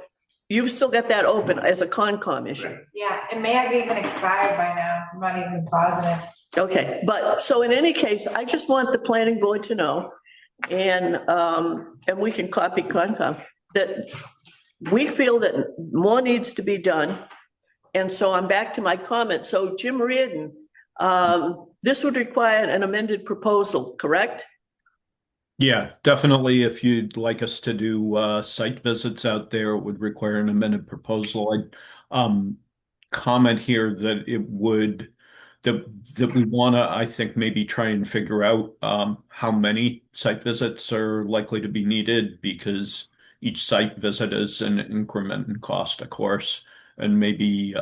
you've still got that open as a Concom issue. Yeah, it may have even expired by now. I'm not even positive. Okay, but so in any case, I just want the planning board to know, and we can copy Concom, that we feel that more needs to be done. And so I'm back to my comment. So Jim Reardon, this would require an amended proposal, correct? Yeah, definitely. If you'd like us to do site visits out there, it would require an amended proposal. I'd comment here that it would that we want to, I think, maybe try and figure out how many site visits are likely to be needed, because each site visit is an increment in cost, of course, and maybe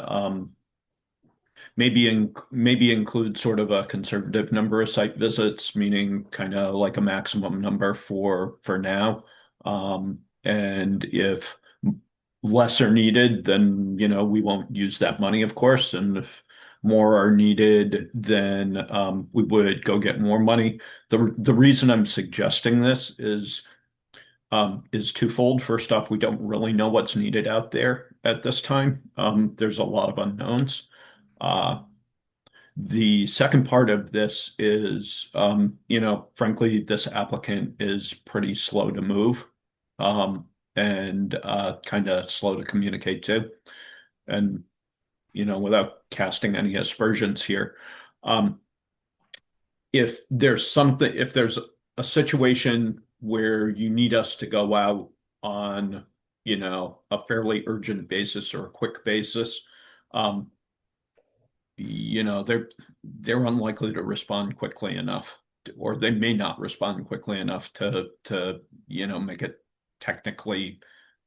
include sort of a conservative number of site visits, meaning kind of like a maximum number for now. And if less are needed, then, we won't use that money, of course. And if more are needed, then we would go get more money. The reason I'm suggesting this is twofold. First off, we don't really know what's needed out there at this time. There's a lot of unknowns. The second part of this is, frankly, this applicant is pretty slow to move, and kind of slow to communicate to. And, without casting any aspersions here, if there's something, if there's a situation where you need us to go out on, a fairly urgent basis or a quick basis, um, they're unlikely to respond quickly enough, or they may not respond quickly enough to make it technically,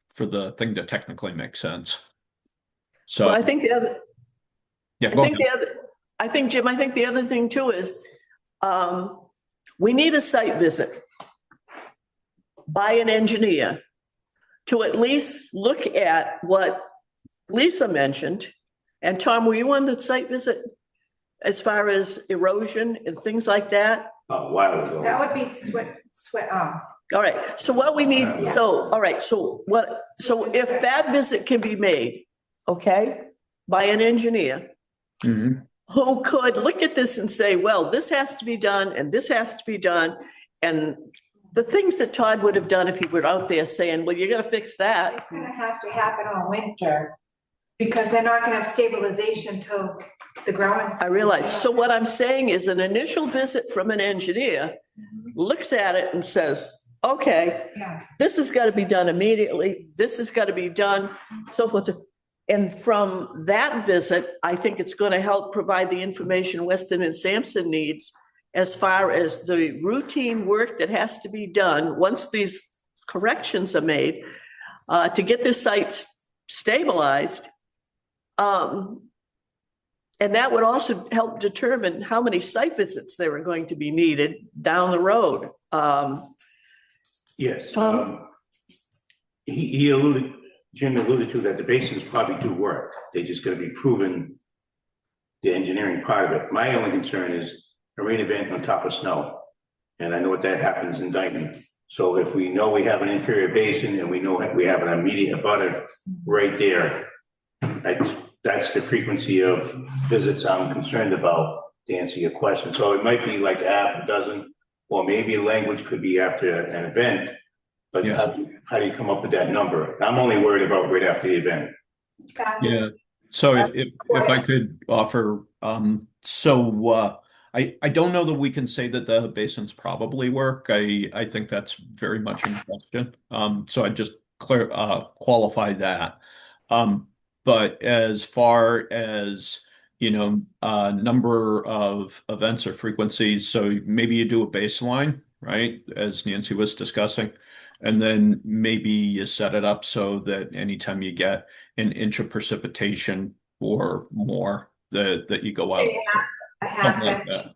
for the thing to technically make sense. So Well, I think the other, yeah, I go think ahead. the other, I think, Jim, I think the other thing too is, we need a site visit by an engineer to at least look at what Lisa mentioned. And Tom, were you on the site visit as far as erosion and things like that? A while ago. That would be oh. All right, so what we need, all right, so if that visit can be made, okay, by an engineer Mhm. who could look at this and say, well, this has to be done and this has to be done. And the things that Todd would have done if he were out there saying, well, you gotta fix that. It's gonna have to happen all winter, because they're not gonna have stabilization till the growing. I realize. So what I'm saying is an initial visit from an engineer looks at it and says, okay, Yeah, this has got to be done immediately. This has got to be done, so forth. And from that visit, I think it's going to help provide the information Weston and Sampson needs as far as the routine work that has to be done once these corrections are made to get this site stabilized. And that would also help determine how many site visits there are going to be needed down the road. Yes. Tom? Jim alluded to that the basins probably do work. They just gotta be proven the engineering part of it. My only concern is a rain event on top of snow. And I know what that happens in Dayton. So if we know we have an inferior basin and we know we have an immediate abutter right there, that's the frequency of visits I'm concerned about, to answer your question. So it might be like half a dozen, or maybe language could be after an event. But Yeah. how do you come up with that number? I'm only worried about right after the event. Yeah. So if I could offer, I don't know that we can say that the basins probably work. I think that's very much in question. So I just qualify that. But as far as, number of events or frequencies, so maybe you do a baseline, right? As Nancy was discussing, and then maybe you set it up so that anytime you get an inch of precipitation or more, that you go out. Say a half Something like inch. that.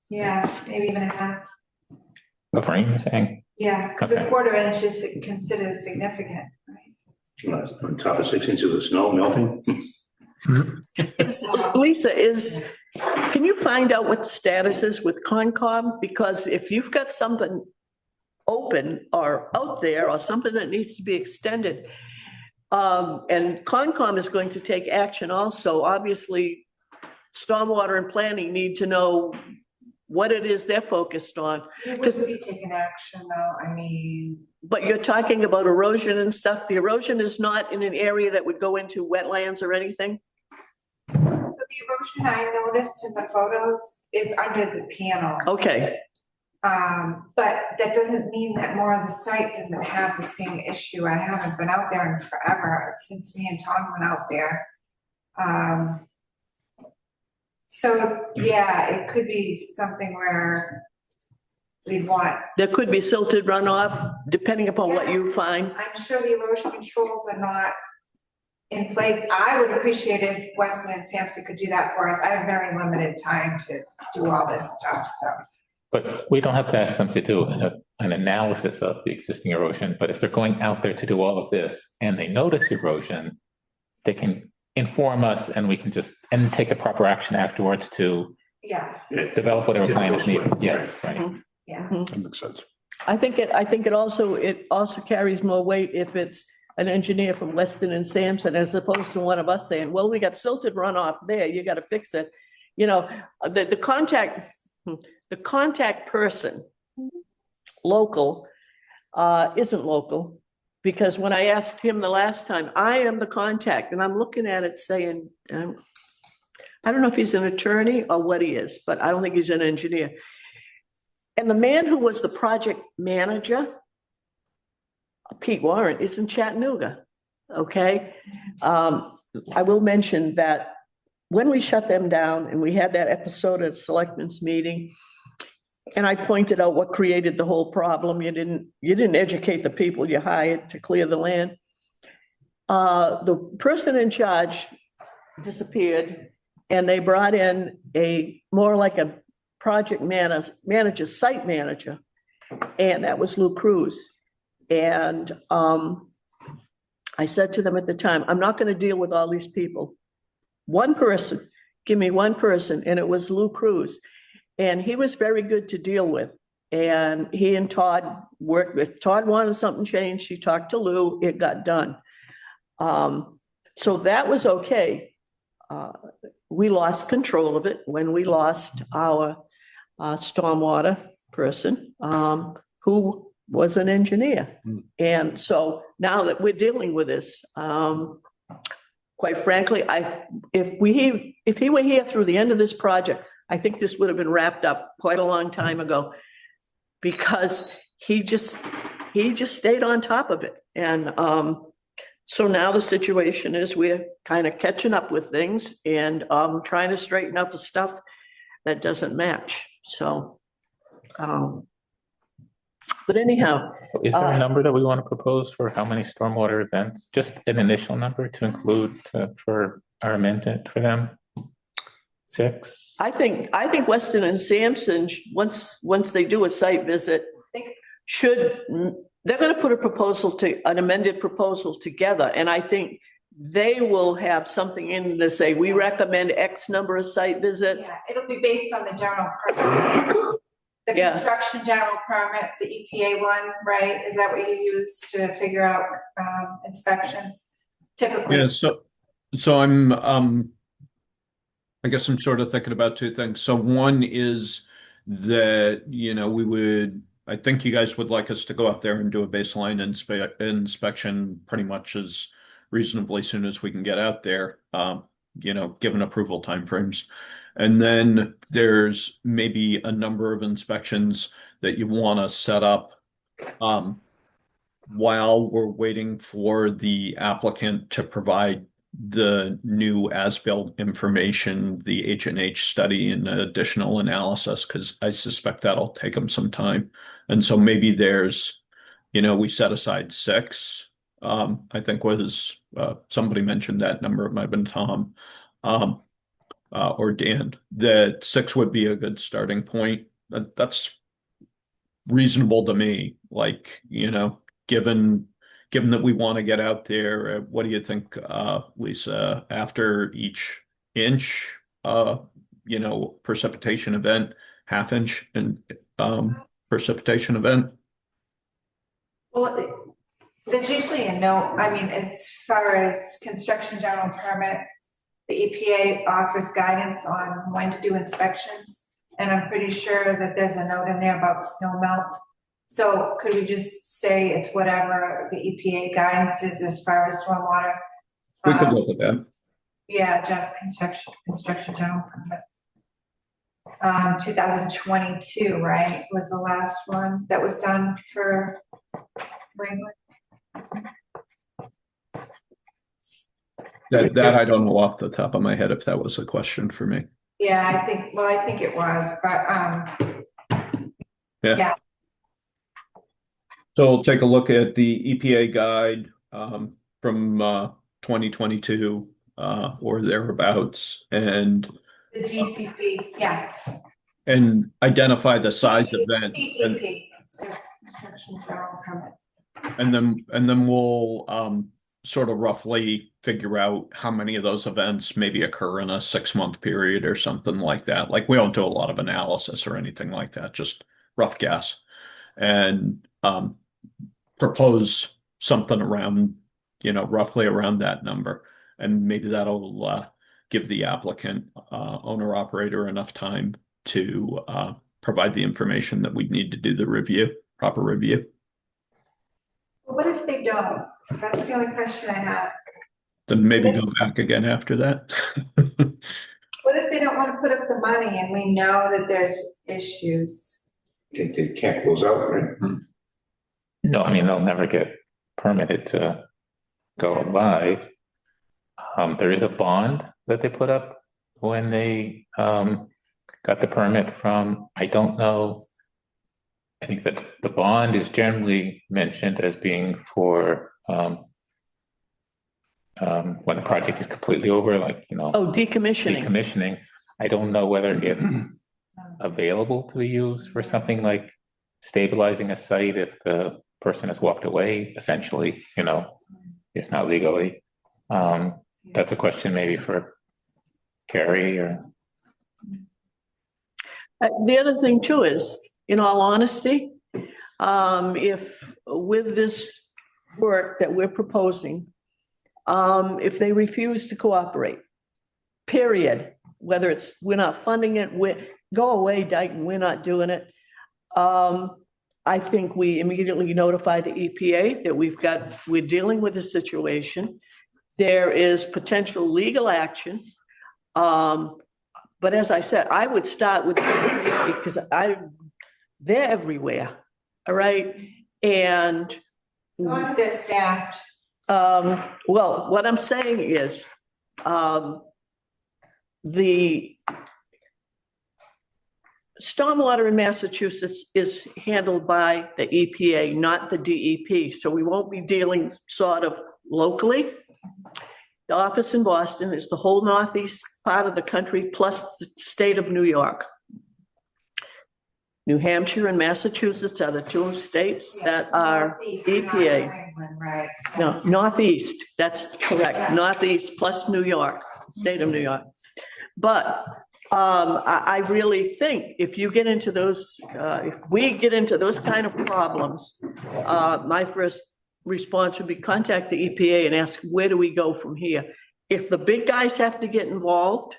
Yeah, maybe even a half. Of rain, you're saying? Yeah, because a Okay. quarter inch is considered significant, right? On top of 6 inches of snow melting. Lisa, can you find out what the status is with Concom? Because if you've got something open or out there or something that needs to be extended, and Concom is going to take action also, obviously, Stormwater and Planning need to know what it is they're focused on. We wouldn't be taking action though, I mean. But you're talking about erosion and stuff. The erosion is not in an area that would go into wetlands or anything? So the erosion I noticed in the photos is under the panel. Okay, But that doesn't mean that more of the site doesn't have the same issue. I haven't been out there in forever, since me and Tom went out there. So, yeah, it could be something where we'd want, there could be silted runoff, depending upon what you find. I'm sure the erosion controls are not in place. I would appreciate if Weston and Sampson could do that for us. I have very limited time to do all this stuff, so. But we don't have to ask them to do an analysis of the existing erosion, but if they're going out there to do all of this and they notice erosion, they can inform us and we can and take the proper action afterwards to Yeah, develop whatever plan is needed. Yes, right. yeah. That makes sense. I think it also carries more weight if it's an engineer from Weston and Sampson as opposed to one of us saying, well, we got silted runoff there, you got to fix it. The contact person, local, isn't local. Because when I asked him the last time, I am the contact, and I'm looking at it saying, I don't know if he's an attorney or what he is, but I don't think he's an engineer. And the man who was the project manager, Pete Warren, is in Chattanooga, okay? I will mention that when we shut them down and we had that episode at Selectmen's meeting, and I pointed out what created the whole problem, you didn't educate the people you hired to clear the land. The person in charge disappeared, and they brought in a more like a project manager, site manager, and that was Lou Cruz. And I said to them at the time, I'm not going to deal with all these people. One person, give me one person, and it was Lou Cruz. And he was very good to deal with. And he and Todd worked with, Todd wanted something changed, he talked to Lou, it got done. So that was okay. We lost control of it when we lost our stormwater person, who was an engineer. And so now that we're dealing with this, quite frankly, if he were here through the end of this project, I think this would have been wrapped up quite a long time ago, because he just stayed on top of it. And so now the situation is we're kind of catching up with things and trying to straighten out the stuff that doesn't match. So, but anyhow. Is there a number that we want to propose for how many stormwater events? Just an initial number to include for our amendment for them? 6? I think Weston and Sampson, once they do a site visit, they're going to put an amended proposal together. And I think they will have something in to say, we recommend X number of site visits. Yeah, it'll be based on the general permit. The Yeah. construction general permit, the EPA one, right? Is that what you use to figure out inspections typically? Yeah, so I'm I guess I'm sort of thinking about two things. So one is that, I think you guys would like us to go out there and do a baseline inspection pretty much as reasonably soon as we can get out there, given approval timeframes. And then there's maybe a number of inspections that you want to set up while we're waiting for the applicant to provide the new as-built information, the H&H study and additional analysis, because I suspect that'll take them some time. And so maybe there's, we set aside 6. I think was somebody mentioned that number, it might have been Tom or Dan, that 6 would be a good starting point. That's reasonable to me. Like, given that we want to get out there, what do you think, Lisa, after each inch, precipitation event, half inch and precipitation event? Well, there's usually a note. I mean, as far as construction general permit, the EPA offers guidance on when to do inspections. And I'm pretty sure that there's a note in there about snow melt. So could we just say it's whatever the EPA guidance is as far as stormwater? We could look at that. Yeah, construction general permit. 2022, right, was the last one that was done for Ringwood. That I don't know off the top of my head if that was a question for me. Yeah, I think it was, but Yeah. So we'll take a look at the EPA guide from 2022 or thereabouts, and the GCP, yeah. And identify the size event. CGP, construction general permit. And then we'll sort of roughly figure out how many of those events maybe occur in a 6-month period or something like that. Like, we don't do a lot of analysis or anything like that, just rough guess. And propose something around, roughly around that number. And maybe that'll give the applicant, owner operator, enough time to provide the information that we need to do the proper review. What if they don't? That's the only question I have. Then maybe go back again after that. What if they don't want to put up the money and we know that there's issues? They can't close out, right? No, I mean, they'll never get permitted to go live. There is a bond that they put up when they got the permit from, I don't know. I think that the bond is generally mentioned as being for when the project is completely over, like, Oh, decommissioning. decommissioning. I don't know whether it's available to be used for something like stabilizing a site if the person has walked away, essentially, if not legally. That's a question maybe for Carrie or. The other thing too is, in all honesty, if with this work that we're proposing, if they refuse to cooperate, period, whether it's, we're not funding it, go away, Dayton, we're not doing it. I think we immediately notify the EPA that we're dealing with a situation. There is potential legal action. But as I said, I would start with the EPA because they're everywhere, all right? And As long as they're staffed. well, what I'm saying is, the stormwater in Massachusetts is handled by the EPA, not the DEP. So we won't be dealing sort of locally. The office in Boston is the whole northeast part of the country, plus the state of New York. New Hampshire and Massachusetts are the two states that are Northeast, not EPA. New England, right? No, northeast, that's correct, northeast plus New York, state of New York. But I really think if you get into those, if we get into those kind of problems, my first response would be contact the EPA and ask, where do we go from here? If the big guys have to get involved,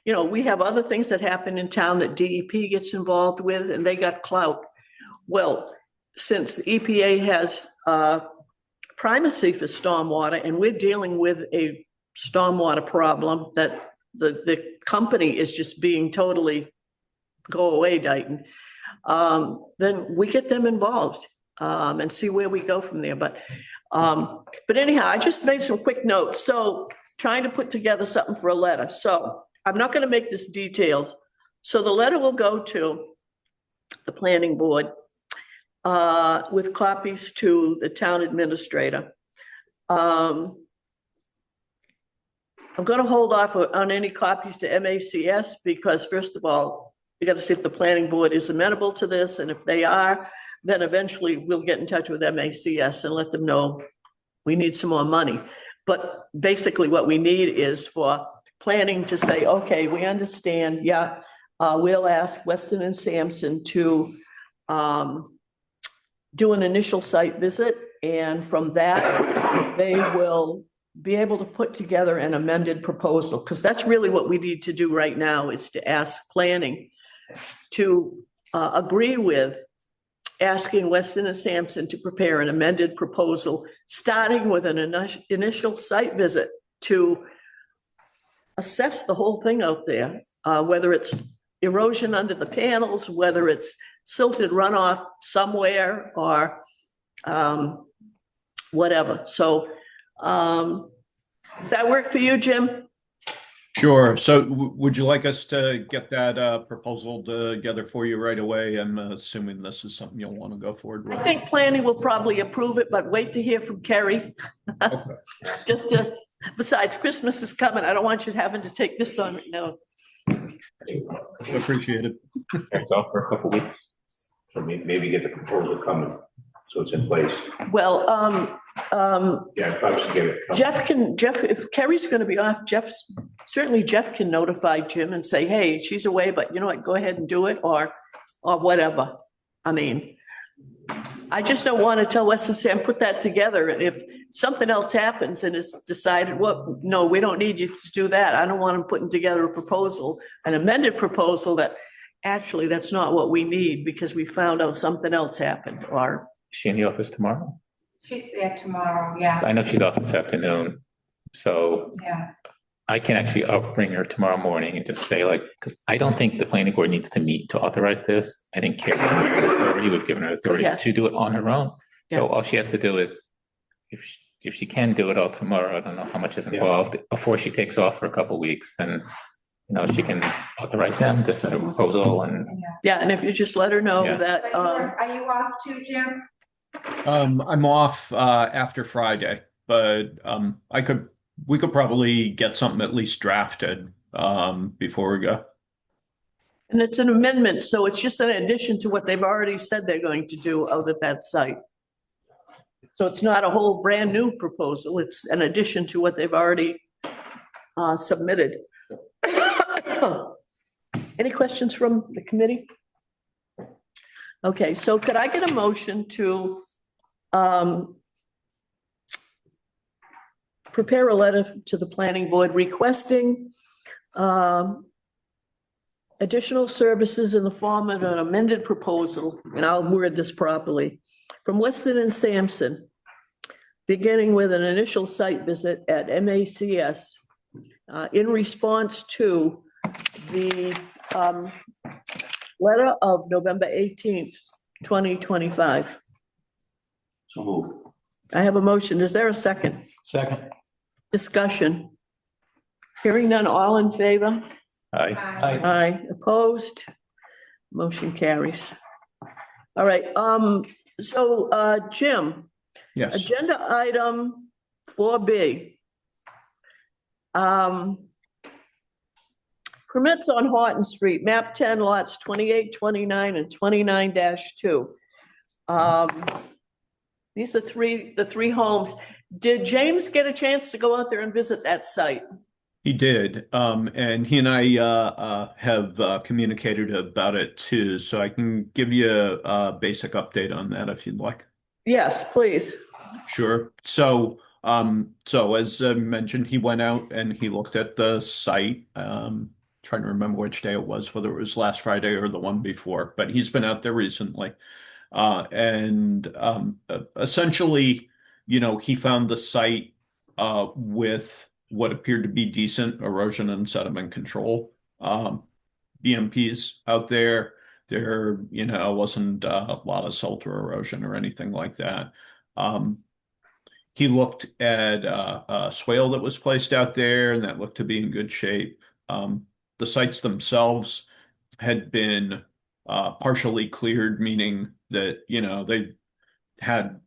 we have other things that happen in town that DEP gets involved with and they got clout. Well, since the EPA has primacy for stormwater and we're dealing with a stormwater problem that the company is just being totally go away, Dayton, then we get them involved and see where we go from there. But anyhow, I just made some quick notes. So trying to put together something for a letter. So I'm not going to make this detailed. So the letter will go to the planning board with copies to the town administrator. I'm going to hold off on any copies to MACS because first of all, you got to see if the planning board is amenable to this. And if they are, then eventually we'll get in touch with MACS and let them know we need some more money. But basically what we need is for planning to say, okay, we understand. Yeah, we'll ask Weston and Sampson to do an initial site visit. And from that, they will be able to put together an amended proposal, because that's really what we need to do right now is to ask planning to agree with asking Weston and Sampson to prepare an amended proposal, starting with an initial site visit to assess the whole thing out there, whether it's erosion under the panels, whether it's silted runoff somewhere or whatever. So does that work for you, Jim? Sure. So would you like us to get that proposal together for you right away? I'm assuming this is something you'll want to go forward with. I think planning will probably approve it, but wait to hear from Kerry. Okay. Besides, Christmas is coming. I don't want you having to take this on right now. Appreciate it. It's off for a couple weeks. So maybe get the proposal coming, so it's in place. Well, Yeah, probably should get it. Jeff, if Kerry's going to be off, Jeff can notify Jim and say, hey, she's away, but you know what, go ahead and do it or whatever. I mean, I just don't want to tell Weston Sam, put that together. And if something else happens and it's decided, well, no, we don't need you to do that. I don't want him putting together a proposal, an amended proposal that actually that's not what we need because we found out something else happened or. Is she in the office tomorrow? She's there tomorrow, yeah, So I know she's off this afternoon. So yeah. I can actually, I'll bring her tomorrow morning and just say like, because I don't think the planning board needs to meet to authorize this. I think Carrie authority, we've given her authority Yeah. to do it on her own. So all she has to do is, if she can do it all tomorrow, I don't know how much is involved, before she takes off for a couple of weeks, then, she can authorize them to send a proposal and. Yeah, and if you just let her know Yeah. that, Are you off too, Jim? I'm off after Friday, but we could probably get something at least drafted before we go. and it's an amendment, so it's just an addition to what they've already said they're going to do out at that site. So it's not a whole brand new proposal, it's an addition to what they've already submitted. Any questions from the committee? Okay, so could I get a motion to prepare a letter to the planning board requesting additional services in the form of an amended proposal, and I'll word this properly, from Weston and Sampson, beginning with an initial site visit at MACS in response to the letter of November 18th, 2025. So move. I have a motion. Is there a second? Second. Discussion. Hearing none, all in favor? Aye. Aye, opposed? Motion carries. All right, so, Jim, Yes. agenda item 4B. Permits on Horton Street, map 10 lots 28, 29, and 29-2. These are the three homes. Did James get a chance to go out there and visit that site? He did, and he and I have communicated about it too, so I can give you a basic update on that if you'd like. Yes, please. Sure. So as I mentioned, he went out and he looked at the site. Trying to remember which day it was, whether it was last Friday or the one before, but he's been out there recently. Essentially, he found the site with what appeared to be decent erosion and sediment control BMPs out there. There, wasn't a lot of silt or erosion or anything like that. He looked at a swale that was placed out there, and that looked to be in good shape. The sites themselves had been partially cleared, meaning that, they had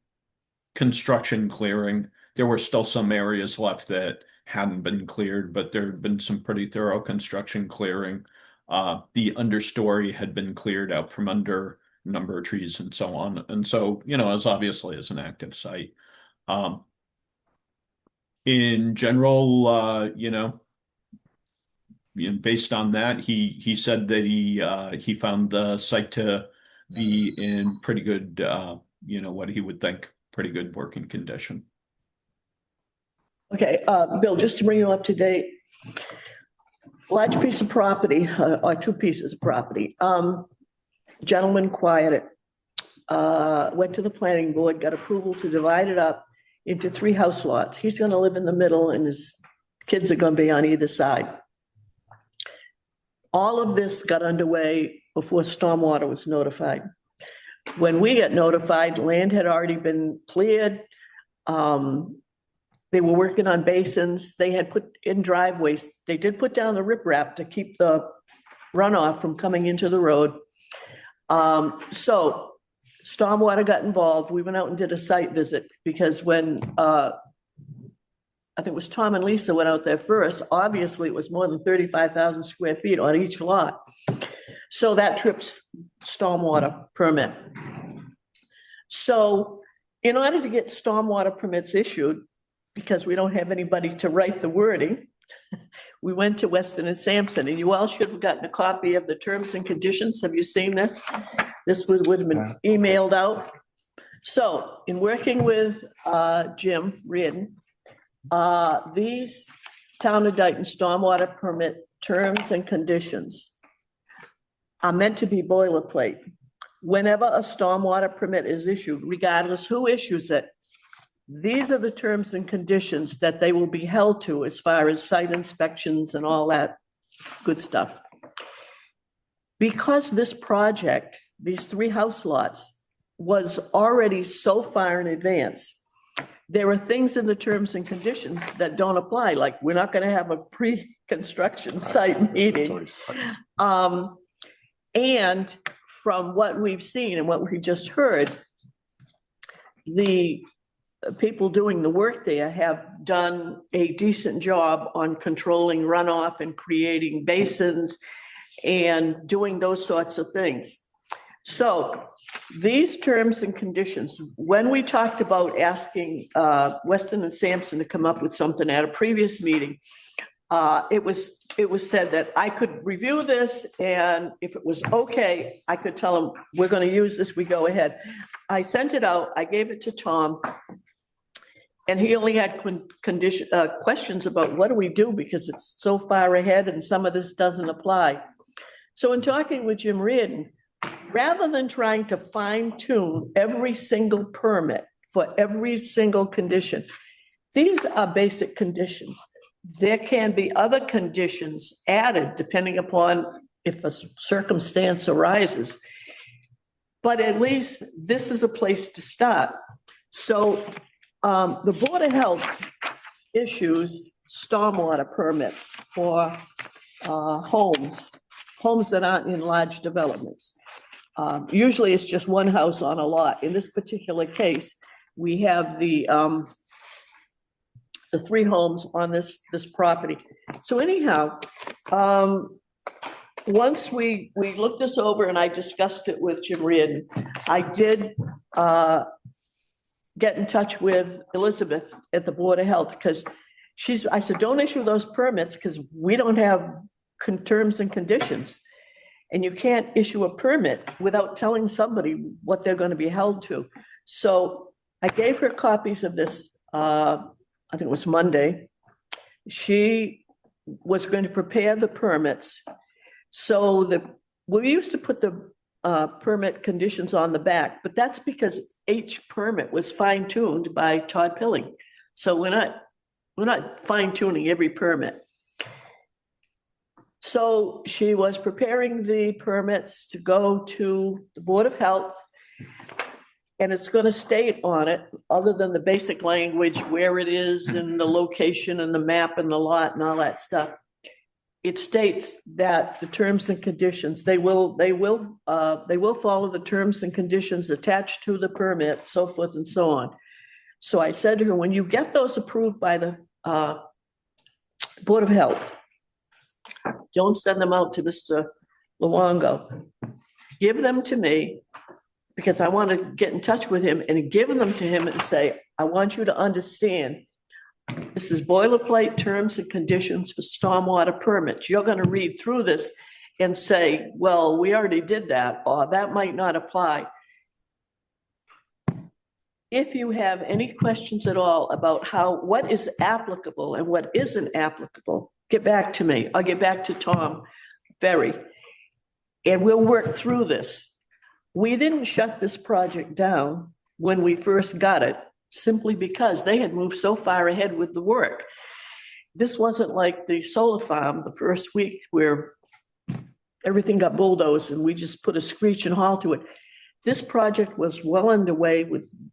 construction clearing. There were still some areas left that hadn't been cleared, but there had been some pretty thorough construction clearing. The understory had been cleared out from under a number of trees and so on. And so, as obviously as an active site. In general, based on that, he said that he found the site to be in pretty good, what he would think, pretty good working condition. Okay, Bill, just to bring you up to date, large piece of property, or two pieces of property. Gentleman quieted, went to the planning board, got approval to divide it up into 3 house lots. He's gonna live in the middle and his kids are gonna be on either side. All of this got underway before Stormwater was notified. When we got notified, land had already been cleared. They were working on basins. They had put in driveways. They did put down the riprap to keep the runoff from coming into the road. So Stormwater got involved. We went out and did a site visit because when I think it was Tom and Lisa went out there first, obviously it was more than 35,000 square feet on each lot. So that trips stormwater permit. So in order to get stormwater permits issued, because we don't have anybody to write the wording, we went to Weston and Sampson, and you all should have gotten a copy of the terms and conditions. Have you seen this? This would have been emailed out. So in working with Jim Reardon, these Town of Dayton stormwater permit terms and conditions are meant to be boilerplate. Whenever a stormwater permit is issued, regardless who issues it, these are the terms and conditions that they will be held to as far as site inspections and all that good stuff. Because this project, these 3 house lots, was already so far in advance, there are things in the terms and conditions that don't apply, like we're not gonna have a pre-construction site meeting. And from what we've seen and what we just heard, the people doing the work there have done a decent job on controlling runoff and creating basins and doing those sorts of things. So these terms and conditions, when we talked about asking Weston and Sampson to come up with something at a previous meeting, it was said that I could review this, and if it was okay, I could tell them, we're going to use this, we go ahead. I sent it out, I gave it to Tom, and he only had questions about what do we do because it's so far ahead and some of this doesn't apply. So in talking with Jim Reardon, rather than trying to fine tune every single permit for every single condition, these are basic conditions. There can be other conditions added depending upon if a circumstance arises. But at least this is a place to start. So the Board of Health issues stormwater permits for homes that aren't in large developments. Usually it's just one house on a lot. In this particular case, we have the 3 homes on this property. So anyhow, once we looked this over and I discussed it with Jim Reardon, I did get in touch with Elizabeth at the Board of Health because I said, don't issue those permits because we don't have terms and conditions. And you can't issue a permit without telling somebody what they're going to be held to. So I gave her copies of this, I think it was Monday. She was going to prepare the permits. So we used to put the permit conditions on the back, but that's because each permit was fine-tuned by Todd Pilling. So we're not fine-tuning every permit. So she was preparing the permits to go to the Board of Health, and it's going to state on it, other than the basic language, where it is and the location and the map and the lot and all that stuff. It states that the terms and conditions, they will follow the terms and conditions attached to the permit, so forth and so on. So I said to her, when you get those approved by the Board of Health, don't send them out to Mr. Luongo. Give them to me because I want to get in touch with him and give them to him and say, I want you to understand this is boilerplate terms and conditions for stormwater permits. You're going to read through this and say, well, we already did that, or that might not apply. If you have any questions at all about what is applicable and what isn't applicable, get back to me. I'll get back to Tom Ferry, and we'll work through this. We didn't shut this project down when we first got it, simply because they had moved so far ahead with the work. This wasn't like the solar farm the first week where everything got bulldozed and we just put a screech and halt to it. This project was well underway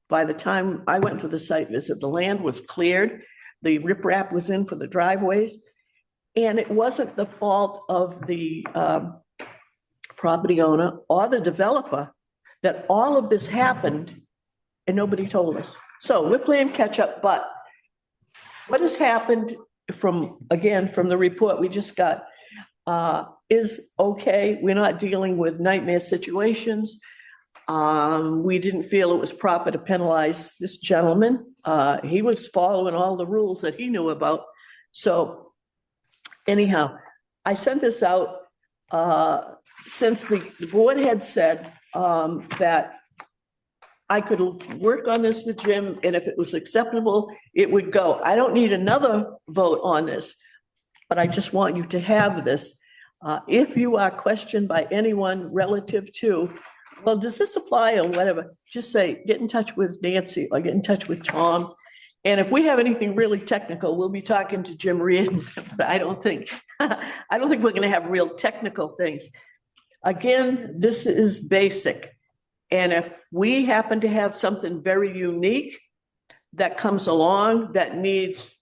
by the time I went for the site visit, the land was cleared, the riprap was in for the driveways, and it wasn't the fault of the property owner or the developer that all of this happened and nobody told us. So we're playing catch up, but what has happened from the report we just got is okay. We're not dealing with nightmare situations. We didn't feel it was proper to penalize this gentleman. He was following all the rules that he knew about. So anyhow, I sent this out since the board had said that I could work on this with Jim, and if it was acceptable, it would go. I don't need another vote on this, but I just want you to have this. If you are questioned by anyone relative to, well, does this apply or whatever, just say, get in touch with Nancy or get in touch with Tom, And if we have anything really technical, we'll be talking to Jim Reardon, but I don't think we're gonna have real technical things. Again, this is basic. And if we happen to have something very unique that comes along that needs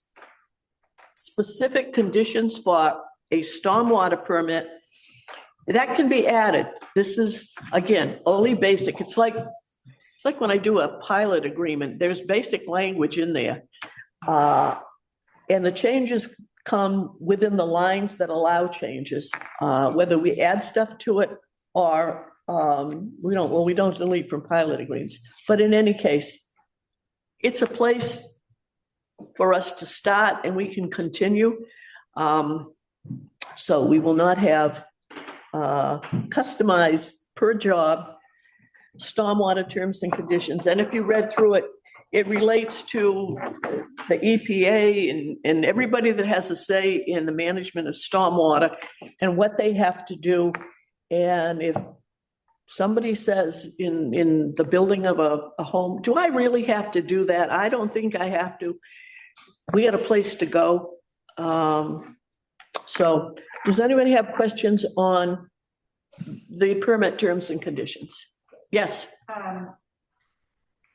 specific conditions for a stormwater permit, that can be added. This is, again, only basic. It's like when I do a pilot agreement, there's basic language in there. And the changes come within the lines that allow changes, whether we add stuff to it or we don't delete from pilot agreements. But in any case, it's a place for us to start and we can continue. So we will not have customized per job stormwater terms and conditions. And if you read through it, it relates to the EPA and everybody that has a say in the management of stormwater and what they have to do. And if somebody says in the building of a home, do I really have to do that? I don't think I have to. We got a place to go. So does anybody have questions on the permit terms and conditions? Yes.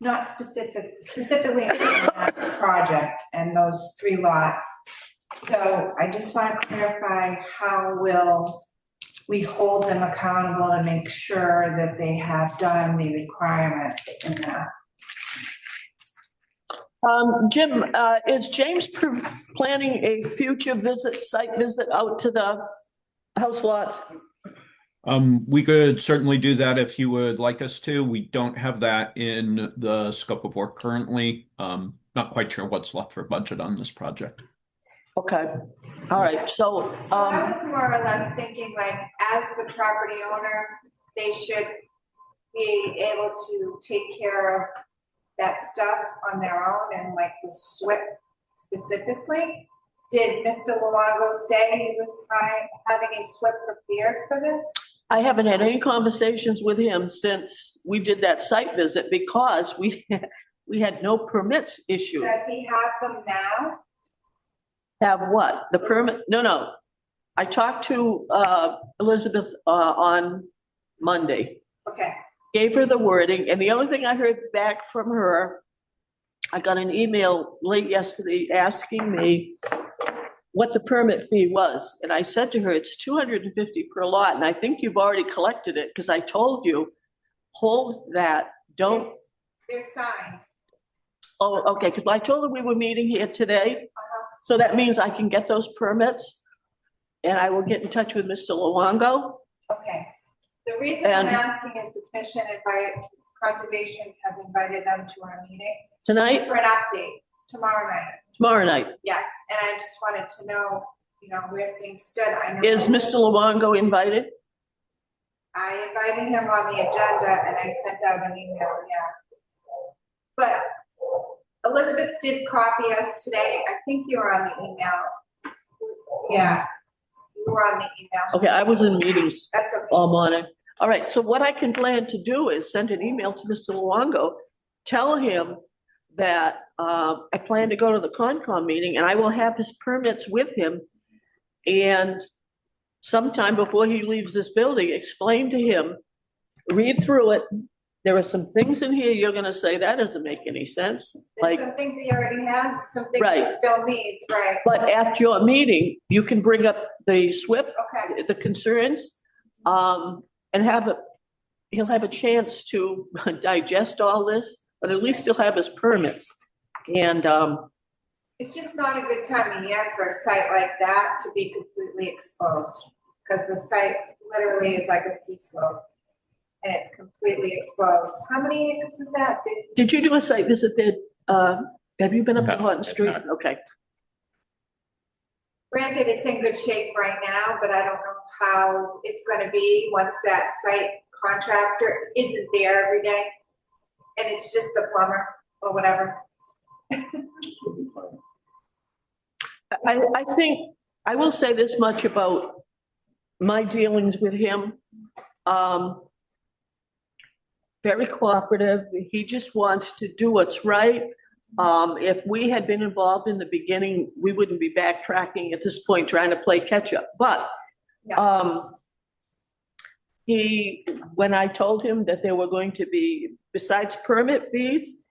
Not specifically on that project and those 3 lots. So I just want to clarify, how will we hold them accountable to make sure that they have done the requirements in that? Jim, is James planning a future site visit out to the house lots? We could certainly do that if you would like us to. We don't have that in the scope of work currently. Not quite sure what's left for budget on this project. Okay, all right, so. So I was more or less thinking, like, as the property owner, they should be able to take care of that stuff on their own, and like the SWIP specifically. Did Mr. Luongo say he was having a SWIP prepared for this? I haven't had any conversations with him since we did that site visit because we had no permits issued. Does he have them now? Have what? The permit? No. I talked to Elizabeth on Monday. Okay. Gave her the wording, and the only thing I heard back from her, I got an email late yesterday asking me what the permit fee was. And I said to her, it's $250 per lot. And I think you've already collected it because I told you, hold that, don't. They're signed. Oh, okay, because I told her we were meeting here today. So that means I can get those permits and I will get in touch with Mr. Luongo. Okay. The reason I'm asking is the commission conservation has invited them to our meeting. Tonight? For an update, tomorrow night. Tomorrow night. Yeah, and I just wanted to know, where things stood. I know. Is Mr. Luongo invited? I invited him on the agenda and I sent out an email, yeah. But Elizabeth did copy us today. I think you were on the email. Yeah, you were on the email. Okay, I was in meetings That's okay. all morning. All right, so what I can plan to do is send an email to Mr. Luongo, tell him that I plan to go to the Concom meeting and I will have his permits with him. And sometime before he leaves this building, explain to him, read through it. There are some things in here you're gonna say, that doesn't make any sense. There's Like, some things he already has, some things Right. he still needs, right? but at your meeting, you can bring up the SWIP, Okay, the concerns, and he'll have a chance to digest all this, but at least he'll have his permits. And, it's just not a good time of year for a site like that to be completely exposed, because the site literally is like a ski slope. And it's completely exposed. How many acres is that? 50? did you do a site visit there? Have you been up to No, Horton I've Street? not. Okay. Granted, it's in good shape right now, but I don't know how it's gonna be once that site contractor isn't there every day. And it's just the plumber or whatever. I think, I will say this much about my dealings with him. Very cooperative. He just wants to do what's right. If we had been involved in the beginning, we wouldn't be backtracking at this point, trying to play catch up. But when I told him that there were going to be, besides permit fees,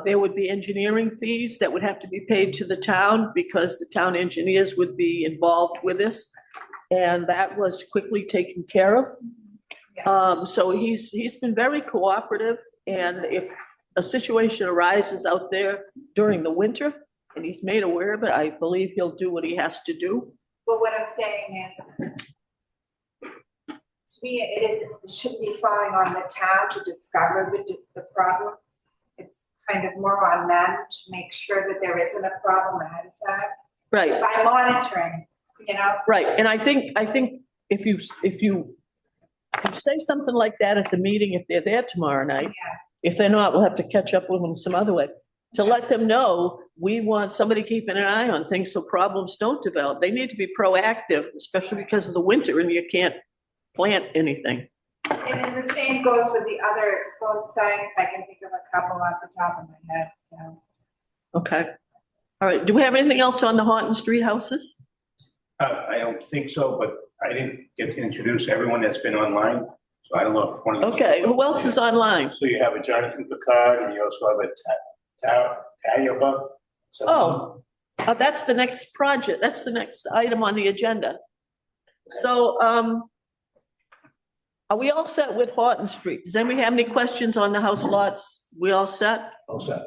there would be engineering fees that would have to be paid to the town because the town engineers would be involved with this. And that was quickly taken care of. So he's been very cooperative, and if a situation arises out there during the winter and he's made aware of it, I believe he'll do what he has to do. But what I'm saying is, to me, it shouldn't be falling on the town to discover the problem. It's kind of more on them to make sure that there isn't a problem ahead of time. Right. By monitoring, you know? Right, and I think if you say something like that at the meeting, if they're there tomorrow night, if they're not, we'll have to catch up with them some other way. To let them know, we want somebody keeping an eye on things so problems don't develop. They need to be proactive, especially because of the winter and you can't plant anything. And then the same goes with the other exposed sites. I can think of a couple off the top of my head, you know. Okay. All right, do we have anything else on the Horton Street houses? I don't think so, but I didn't get to introduce everyone that's been online, so I don't know if one of you. Okay, who else is online? So you have a Jonathan Picard, and you also have a Tayaba. Oh, that's the next project. That's the next item on the agenda. So, are we all set with Horton Street? Does anybody have any questions on the house lots? We all set? All set.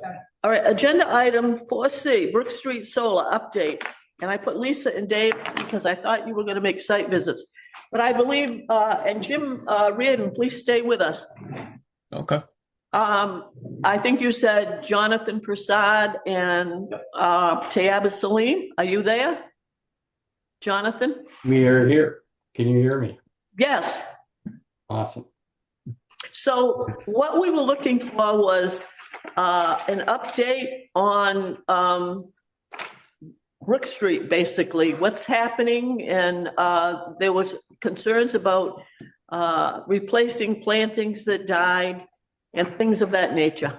All right, agenda item 4C, Brook Street Solar Update. And I put Lisa and Dave because I thought you were going to make site visits. But I believe, and Jim Reardon, please stay with us. Okay. I think you said Jonathan Prasad and Tayaba Salim. Are you there? Jonathan? We are here. Can you hear me? Yes. Awesome. So what we were looking for was an update on Brook Street, basically, what's happening, and there was concerns about replacing plantings that died and things of that nature.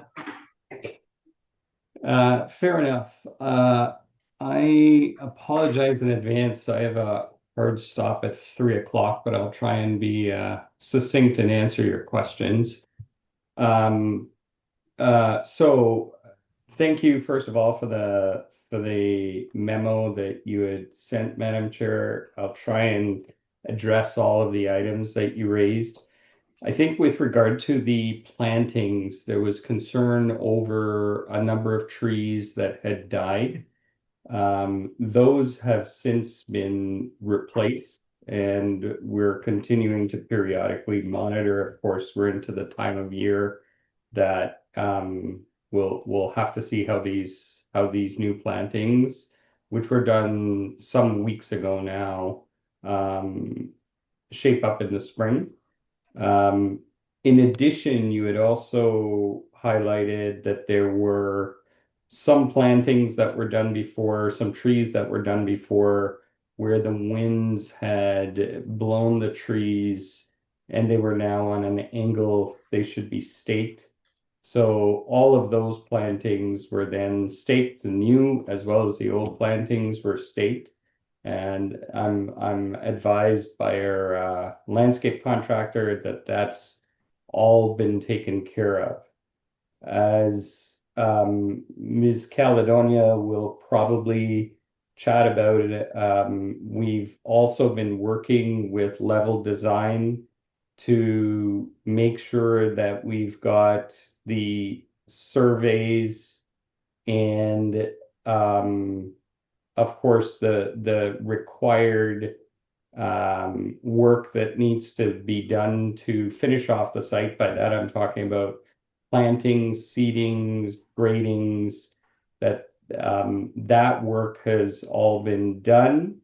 Fair enough. I apologize in advance. I have a hard stop at 3 o'clock, but I'll try and be succinct and answer your questions. So thank you, first of all, for the memo that you had sent, Madam Chair. I'll try and address all of the items that you raised. I think with regard to the plantings, there was concern over a number of trees that had died. Those have since been replaced, and we're continuing to periodically monitor. Of course, we're into the time of year that we'll have to see how these new plantings, which were done some weeks ago now, shape up in the spring. In addition, you had also highlighted that there were some plantings that were done before, some trees that were done before, where the winds had blown the trees and they were now on an angle they should be staked. So all of those plantings were then staked, the new as well as the old plantings were staked. And I'm advised by our landscape contractor that that's all been taken care of. As Ms. Caledonia will probably chat about it, we've also been working with Level Design to make sure that we've got the surveys and of course the required work that needs to be done to finish off the site. By that I'm talking about plantings, seedings, gradings, that work has all been done.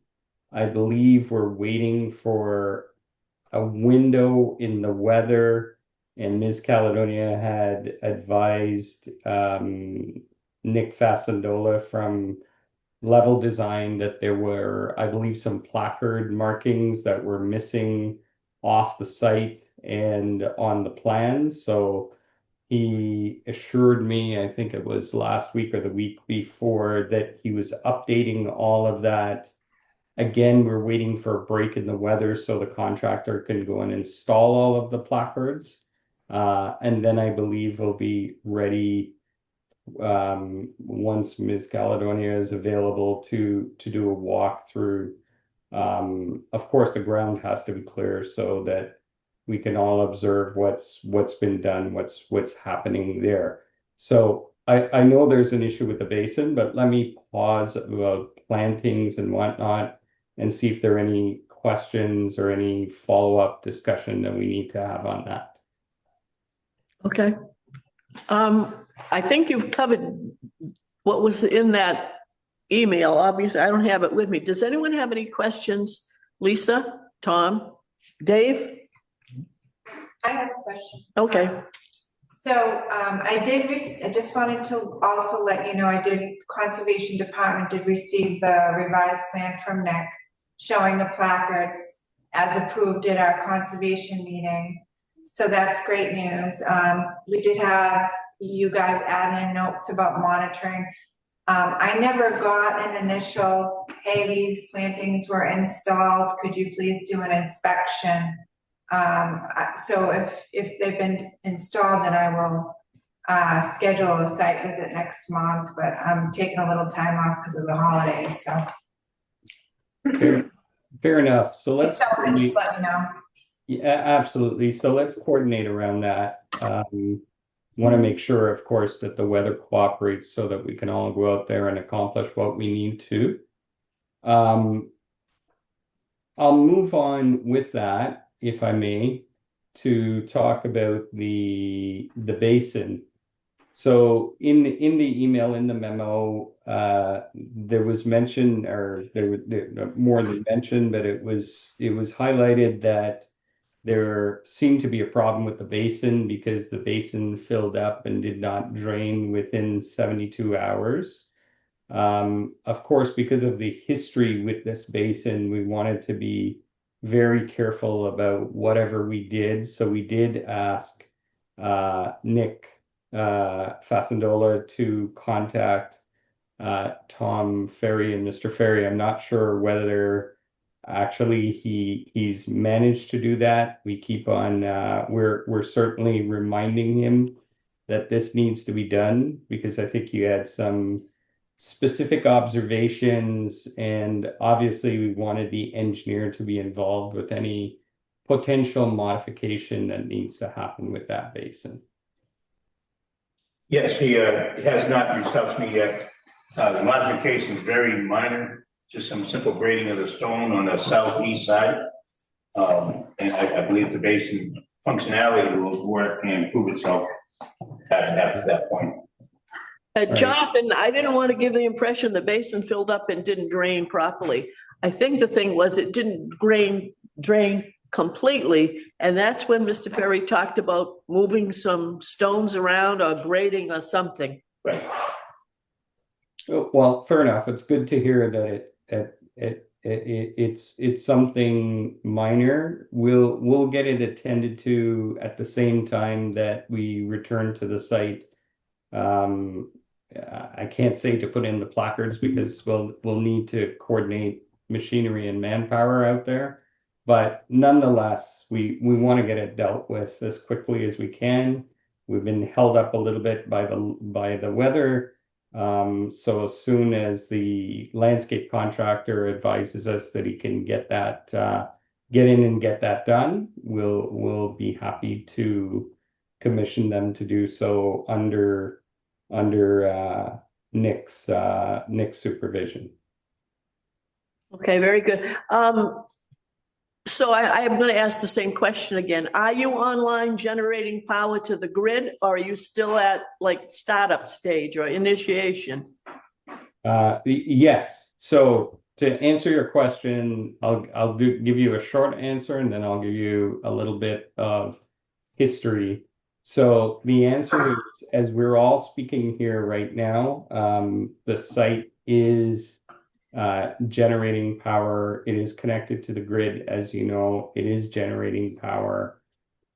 I believe we're waiting for a window in the weather, and Ms. Caledonia had advised Nick Fasandola from Level Design that there were, I believe, some placard markings that were missing off the site and on the plan. So he assured me, I think it was last week or the week before, that he was updating all of that. Again, we're waiting for a break in the weather so the contractor can go and install all of the placards. And then I believe we'll be ready once Ms. Caledonia is available to do a walkthrough. Of course, the ground has to be clear so that we can all observe what's been done, what's happening there. So I know there's an issue with the basin, but let me pause about plantings and whatnot and see if there are any questions or any follow-up discussion that we need to have on that. Okay. I think you've covered what was in that email. Obviously, I don't have it with me. Does anyone have any questions? Lisa, Tom, Dave? I have a question. Okay. So I just wanted to also let you know, Conservation Department did receive the revised plan from Nick showing the placards as approved at our conservation meeting. So that's great news. We did have you guys add in notes about monitoring. I never got an initial, hey, these plantings were installed, could you please do an inspection? So if they've been installed, then I will schedule a site visit next month, but I'm taking a little time off because of the holidays, so. Fair enough. So let's Just let me know. Yeah, absolutely. So let's coordinate around that. Want to make sure, of course, that the weather cooperates so that we can all go out there and accomplish what we need to. I'll move on with that, if I may, to talk about the basin. So in the email, in the memo, there was mention, or there more than mention, but it was highlighted that there seemed to be a problem with the basin because the basin filled up and did not drain within 72 hours. Of course, because of the history with this basin, we wanted to be very careful about whatever we did. So we did ask Nick Fasandola to contact Tom Ferry and Mr. Ferry. I'm not sure whether actually he's managed to do that. We keep on we're certainly reminding him that this needs to be done because I think you had some specific observations, and obviously we wanted the engineer to be involved with any potential modification that needs to happen with that basin. Yes, he has not reached out to me yet. The modification is very minor, just some simple grading of the stone on the southeast side. And I believe the basin functionality will work and improve itself after that point. Jonathan, I didn't want to give the impression the basin filled up and didn't drain properly. I think the thing was it didn't drain completely. And that's when Mr. Ferry talked about moving some stones around or grading or something. Right. Well, fair enough. It's good to hear that it's something minor. We'll get it attended to at the same time that we return to the site. I can't say to put in the placards because we'll need to coordinate machinery and manpower out there. But nonetheless, we want to get it dealt with as quickly as we can. We've been held up a little bit by the weather. So as soon as the landscape contractor advises us that he can get in and get that done, we'll be happy to commission them to do so under Nick's supervision. Okay, very good. So I am going to ask the same question again. Are you online generating power to the grid, or are you still at like startup stage or initiation? Yes. So to answer your question, I'll give you a short answer and then I'll give you a little bit of history. So the answer is, as we're all speaking here right now, the site is generating power. It is connected to the grid, as you know, it is generating power.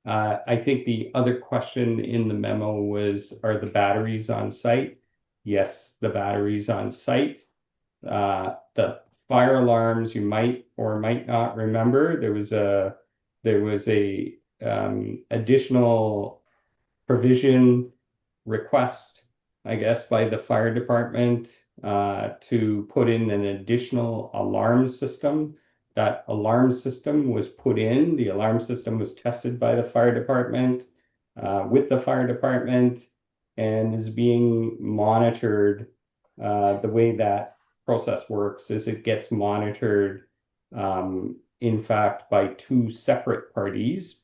I think the other question in the memo was, are the batteries on site? Yes, the batteries on site. The fire alarms, you might or might not remember, there was a additional provision request, I guess, by the fire department to put in an additional alarm system. That alarm system was put in. The alarm system was tested by the fire department with the fire department and is being monitored. The way that process works is it gets monitored, in fact, by two separate parties,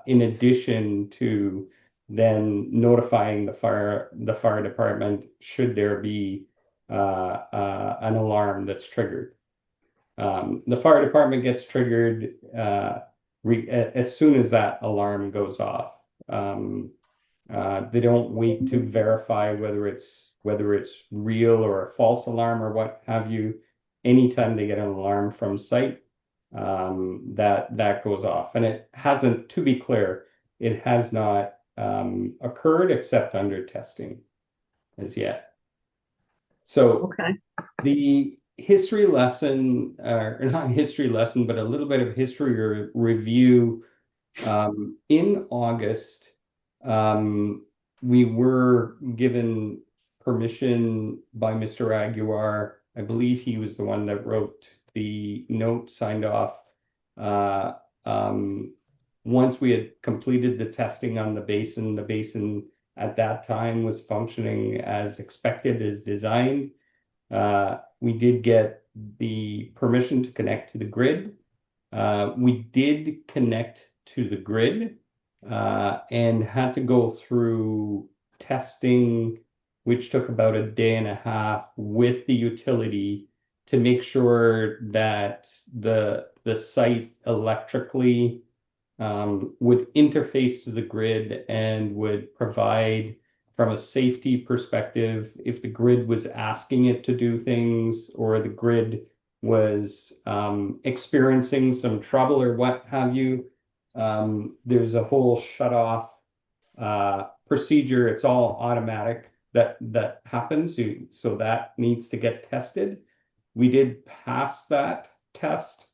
in addition to then notifying the fire department should there be an alarm that's triggered. The fire department gets triggered as soon as that alarm goes off. They don't wait to verify whether it's real or a false alarm or what have you. Anytime they get an alarm from site, that goes off. And it hasn't, to be clear, it has not occurred except under testing as yet. So Okay. the history lesson, or not history lesson, but a little bit of history review. In August, we were given permission by Mr. Aguirre. I believe he was the one that wrote the note, signed off. Once we had completed the testing on the basin at that time was functioning as expected, as designed. We did get the permission to connect to the grid. We did connect to the grid and had to go through testing, which took about a day and a half with the utility to make sure that the site electrically would interface to the grid and would provide, from a safety perspective, if the grid was asking it to do things or the grid was experiencing some trouble or what have you. There's a whole shut-off procedure. It's all automatic that happens. So that needs to get tested. We did pass that test,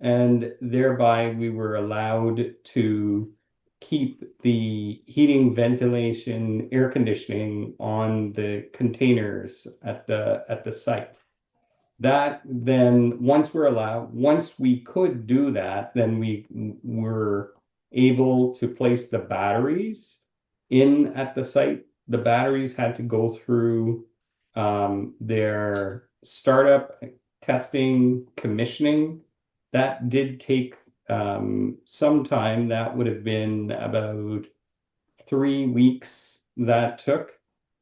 and thereby we were allowed to keep the heating, ventilation, air conditioning on the containers at the site. That then, once we could do that, then we were able to place the batteries in at the site. The batteries had to go through their startup, testing, commissioning. That did take some time. That would have been about 3 weeks that took,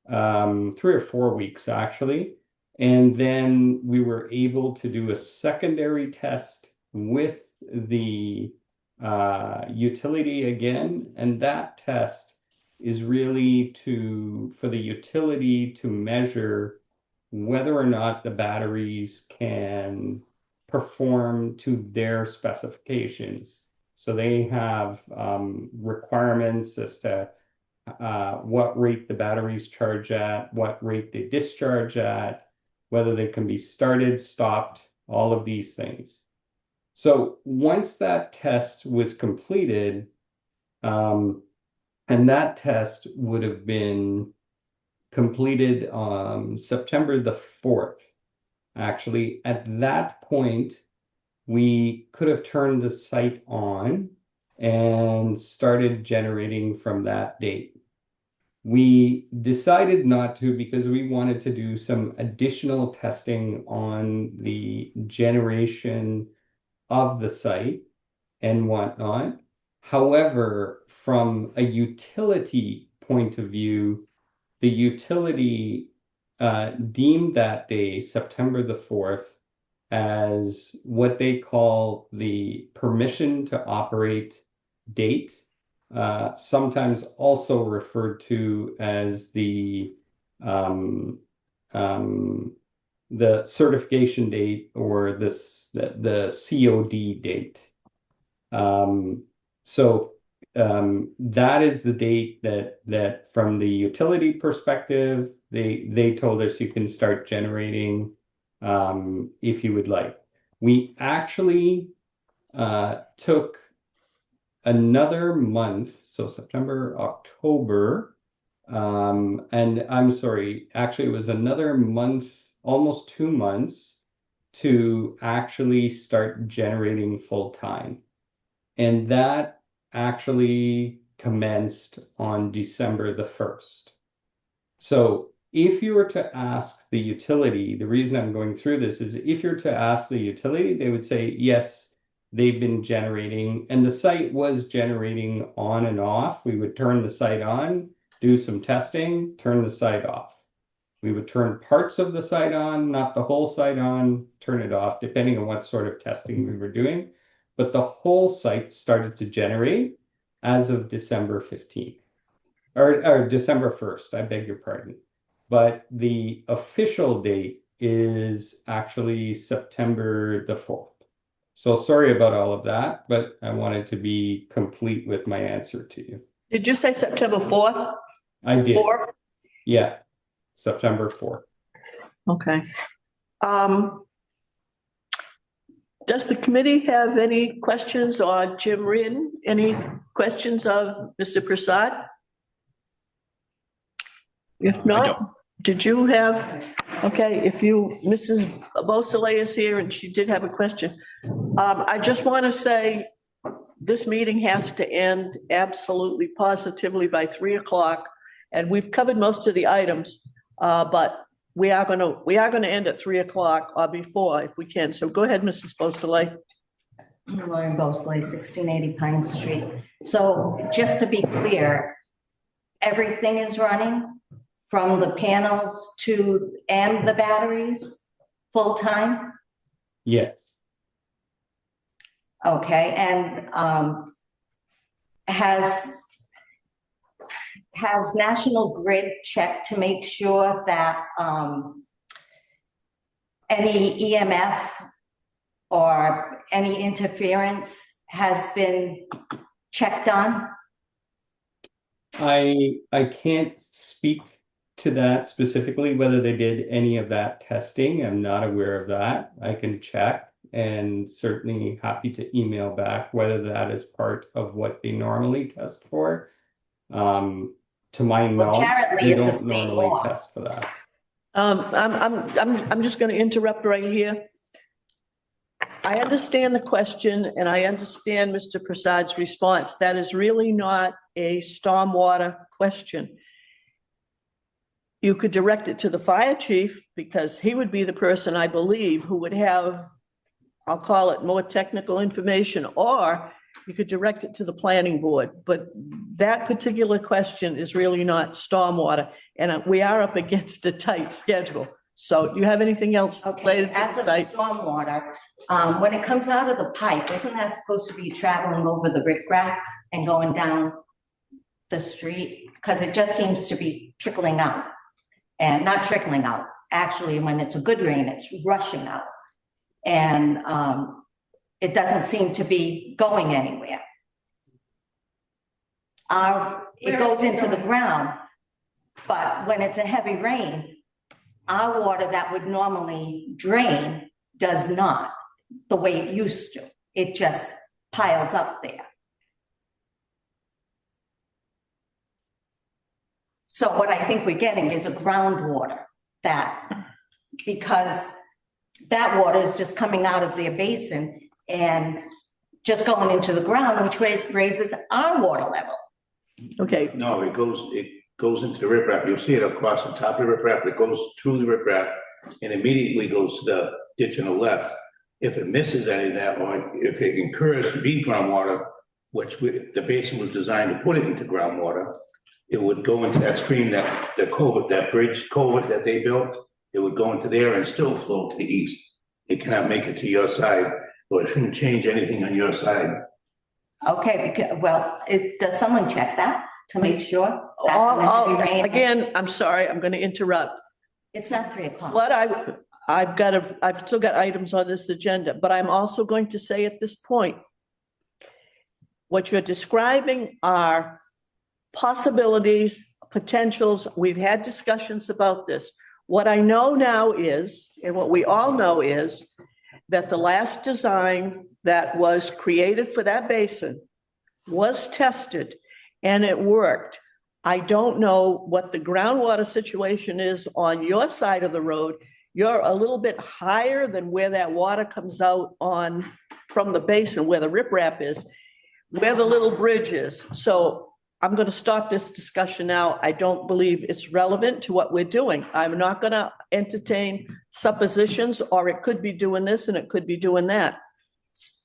3 or 4 weeks actually. And then we were able to do a secondary test with the utility again. And that test is really for the utility to measure whether or not the batteries can perform to their specifications. So they have requirements as to what rate the batteries charge at, what rate they discharge at, whether they can be started, stopped, all of these things. So once that test was completed, and that test would have been completed on September the 4th, actually, at that point, we could have turned the site on and started generating from that date. We decided not to because we wanted to do some additional testing on the generation of the site and whatnot. However, from a utility point of view, the utility deemed that day, September the 4th, as what they call the permission to operate date, sometimes also referred to as the certification date or the COD date. So that is the date that from the utility perspective, they told us you can start generating if you would like. We actually took another month, so September, October, and I'm sorry, actually it was another month, almost 2 months to actually start generating full time. And that actually commenced on December the 1st. So if you were to ask the utility, the reason I'm going through this is if you're to ask the utility, they would say, yes, they've been generating, and the site was generating on and off. We would turn the site on, do some testing, turn the site off. We would turn parts of the site on, not the whole site on, turn it off, depending on what sort of testing we were doing. But the whole site started to generate as of December 15th, or December 1st, I beg your pardon. But the official date is actually September the 4th. So sorry about all of that, but I wanted to be complete with my answer to you. Did you say September 4th? I did. 4? Yeah, September 4th. Okay. Does the committee have any questions, or Jim Reardon, any questions of Mr. Prasad? If not, did you have, okay, if you, Mrs. Beausoleil is here and she did have a question. I just want to say this meeting has to end absolutely positively by 3 o'clock. And we've covered most of the items, but we are going to end at 3 o'clock or before if we can. So go ahead, Mrs. Beausoleil. Lauren Beausoleil, 1680 Pine Street. So just to be clear, everything is running from the panels to and the batteries full time? Yes. Okay, and has National Grid checked to make sure that any EMF or any interference has been checked on? I can't speak to that specifically, whether they did any of that testing. I'm not aware of that. I can check and certainly happy to email back whether that is part of what they normally test for. To my knowledge, apparently they it's a don't state normally law. test for that. I'm just going to interrupt right here. I understand the question and I understand Mr. Prasad's response. That is really not a stormwater question. You could direct it to the fire chief because he would be the person, I believe, who would have, I'll call it, more technical information, or you could direct it to the planning board. But that particular question is really not stormwater, and we are up against a tight schedule. So do you have anything else related to the site? As of stormwater, when it comes out of the pipe, isn't that supposed to be traveling over the riprap and going down the street? Because it just seems to be trickling out. And not trickling out, actually, when it's a good rain, it's rushing out. And it doesn't seem to be going anywhere. It goes into the ground, but when it's a heavy rain, our water that would normally drain does not the way it used to. It just piles up there. So what I think we're getting is a groundwater that, because that water is just coming out of their basin and just going into the ground, which raises our water level. Okay. No, it goes into the riprap. You'll see it across the top of the riprap. It goes through the riprap and immediately goes to the ditch on the left. If it misses any of that, or if it incurs to be groundwater, which the basin was designed to put it into groundwater, it would go into that stream, the culvert, that bridge culvert that they built. It would go into there and still flow to the east. It cannot make it to your side, or it shouldn't change anything on your side. Okay, does someone check that to make sure? That when heavy rain, again, I'm sorry, I'm going to interrupt. it's not 3 o'clock. What I've still got items on this agenda, but I'm also going to say at this point, What you're describing are possibilities, potentials. We've had discussions about this. What I know now is, and what we all know is, that the last design that was created for that basin was tested and it worked. I don't know what the groundwater situation is on your side of the road. You're a little bit higher than where that water comes out on from the basin, where the riprap is, where the little bridge is. So I'm going to stop this discussion now. I don't believe it's relevant to what we're doing. I'm not going to entertain suppositions, or it could be doing this and it could be doing that.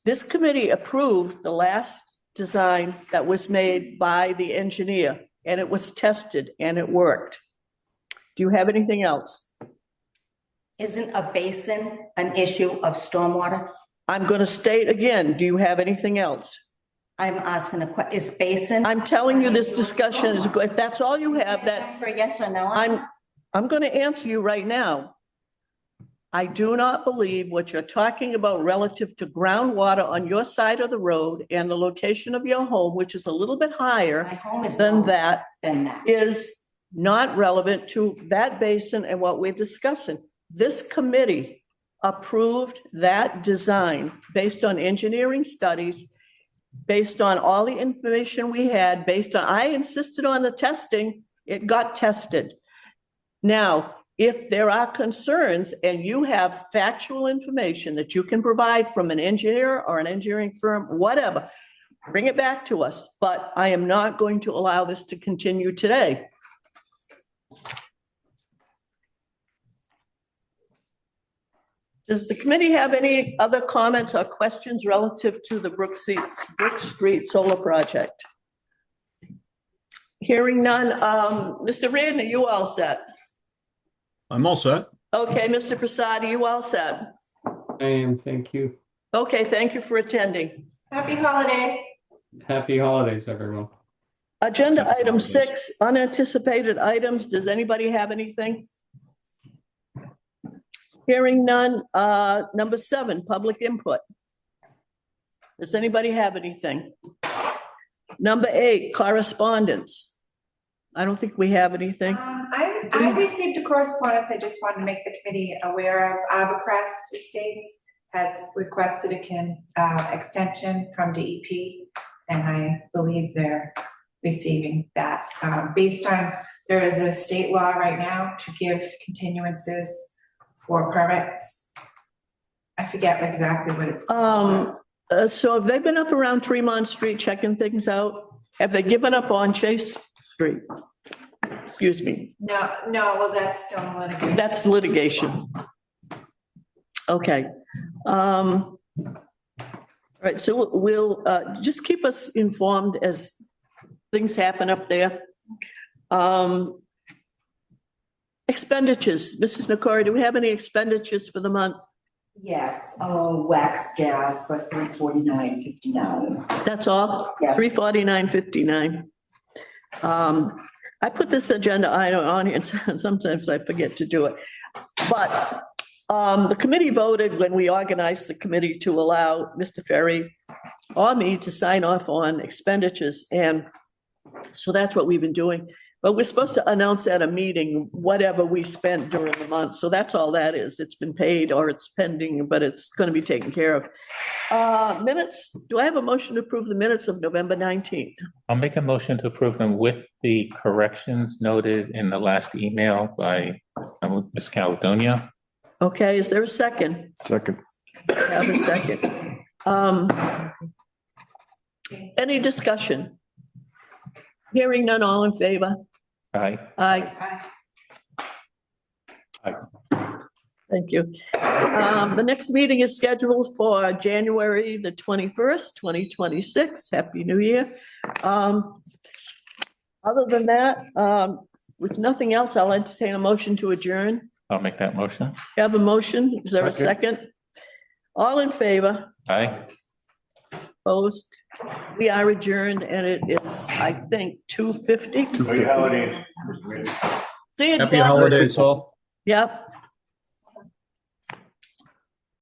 This committee approved the last design that was made by the engineer, and it was tested and it worked. Do you have anything else? Isn't a basin an issue of stormwater? I'm going to state again, do you have anything else? I'm asking the question, is basin? I'm telling you this discussion is, if that's all you have, that That's for yes or no? I'm going to answer you right now. I do not believe what you're talking about relative to groundwater on your side of the road and the location of your home, which is a little bit My higher home is than lower that, than that. is not relevant to that basin and what we're discussing. This committee approved that design based on engineering studies, based on all the information we had, based on, I insisted on the testing, it got tested. Now, if there are concerns and you have factual information that you can provide from an engineer or an engineering firm, whatever, bring it back to us. But I am not going to allow this to continue today. Does the committee have any other comments or questions relative to the Brook Street Solar Project? Hearing none, Mr. Reardon, are you all set? I'm all set. Okay, Mr. Prasad, are you all set? I am, thank you. Okay, thank you for attending. Happy holidays. Happy holidays, everyone. Agenda Happy item holidays. 6, unanticipated items. Does anybody have anything? Hearing none. Number 7, public input. Does anybody have anything? Number 8, correspondence. I don't think we have anything. I received a correspondence. I just wanted to make the committee aware of. Abercrest Estates has requested a extension from DEP, and I believe they're receiving that. Based on, there is a state law right now to give continuances for permits. I forget exactly what it's called. So have they been up around Tremont Street checking things out? Have they given up on Chase Street? Excuse me. No, well, that's still in litigation. That's litigation. Okay. All right, so we'll just keep us informed as things happen up there. Expenditures, Mrs. Nakori, do we have any expenditures for the month? Yes, wax gas for $349.59. That's all? Yes. $349.59. I put this agenda item on here, and sometimes I forget to do it. But the committee voted when we organized the committee to allow Mr. Ferry or me to sign off on expenditures. And so that's what we've been doing. But we're supposed to announce at a meeting whatever we spent during the month. So that's all that is. It's been paid or it's pending, but it's going to be taken care of. Minutes, do I have a motion to approve the minutes of November 19th? I'll make a motion to approve them with the corrections noted in the last email by Ms. Caledonia. Okay, is there a second? Second. I have a second. Any discussion? Hearing none, all in favor? Aye. Aye. Aye. Thank you. The next meeting is scheduled for January the 21st, 2026. Happy New Year. Other than that, with nothing else, I'll entertain a motion to adjourn. I'll make that motion. Have a motion? Is there a Second. second? All in favor? Aye. Opposed? We are adjourned and it is, I think, 2:50. Happy holidays. See you, Happy John. holidays all. Yep.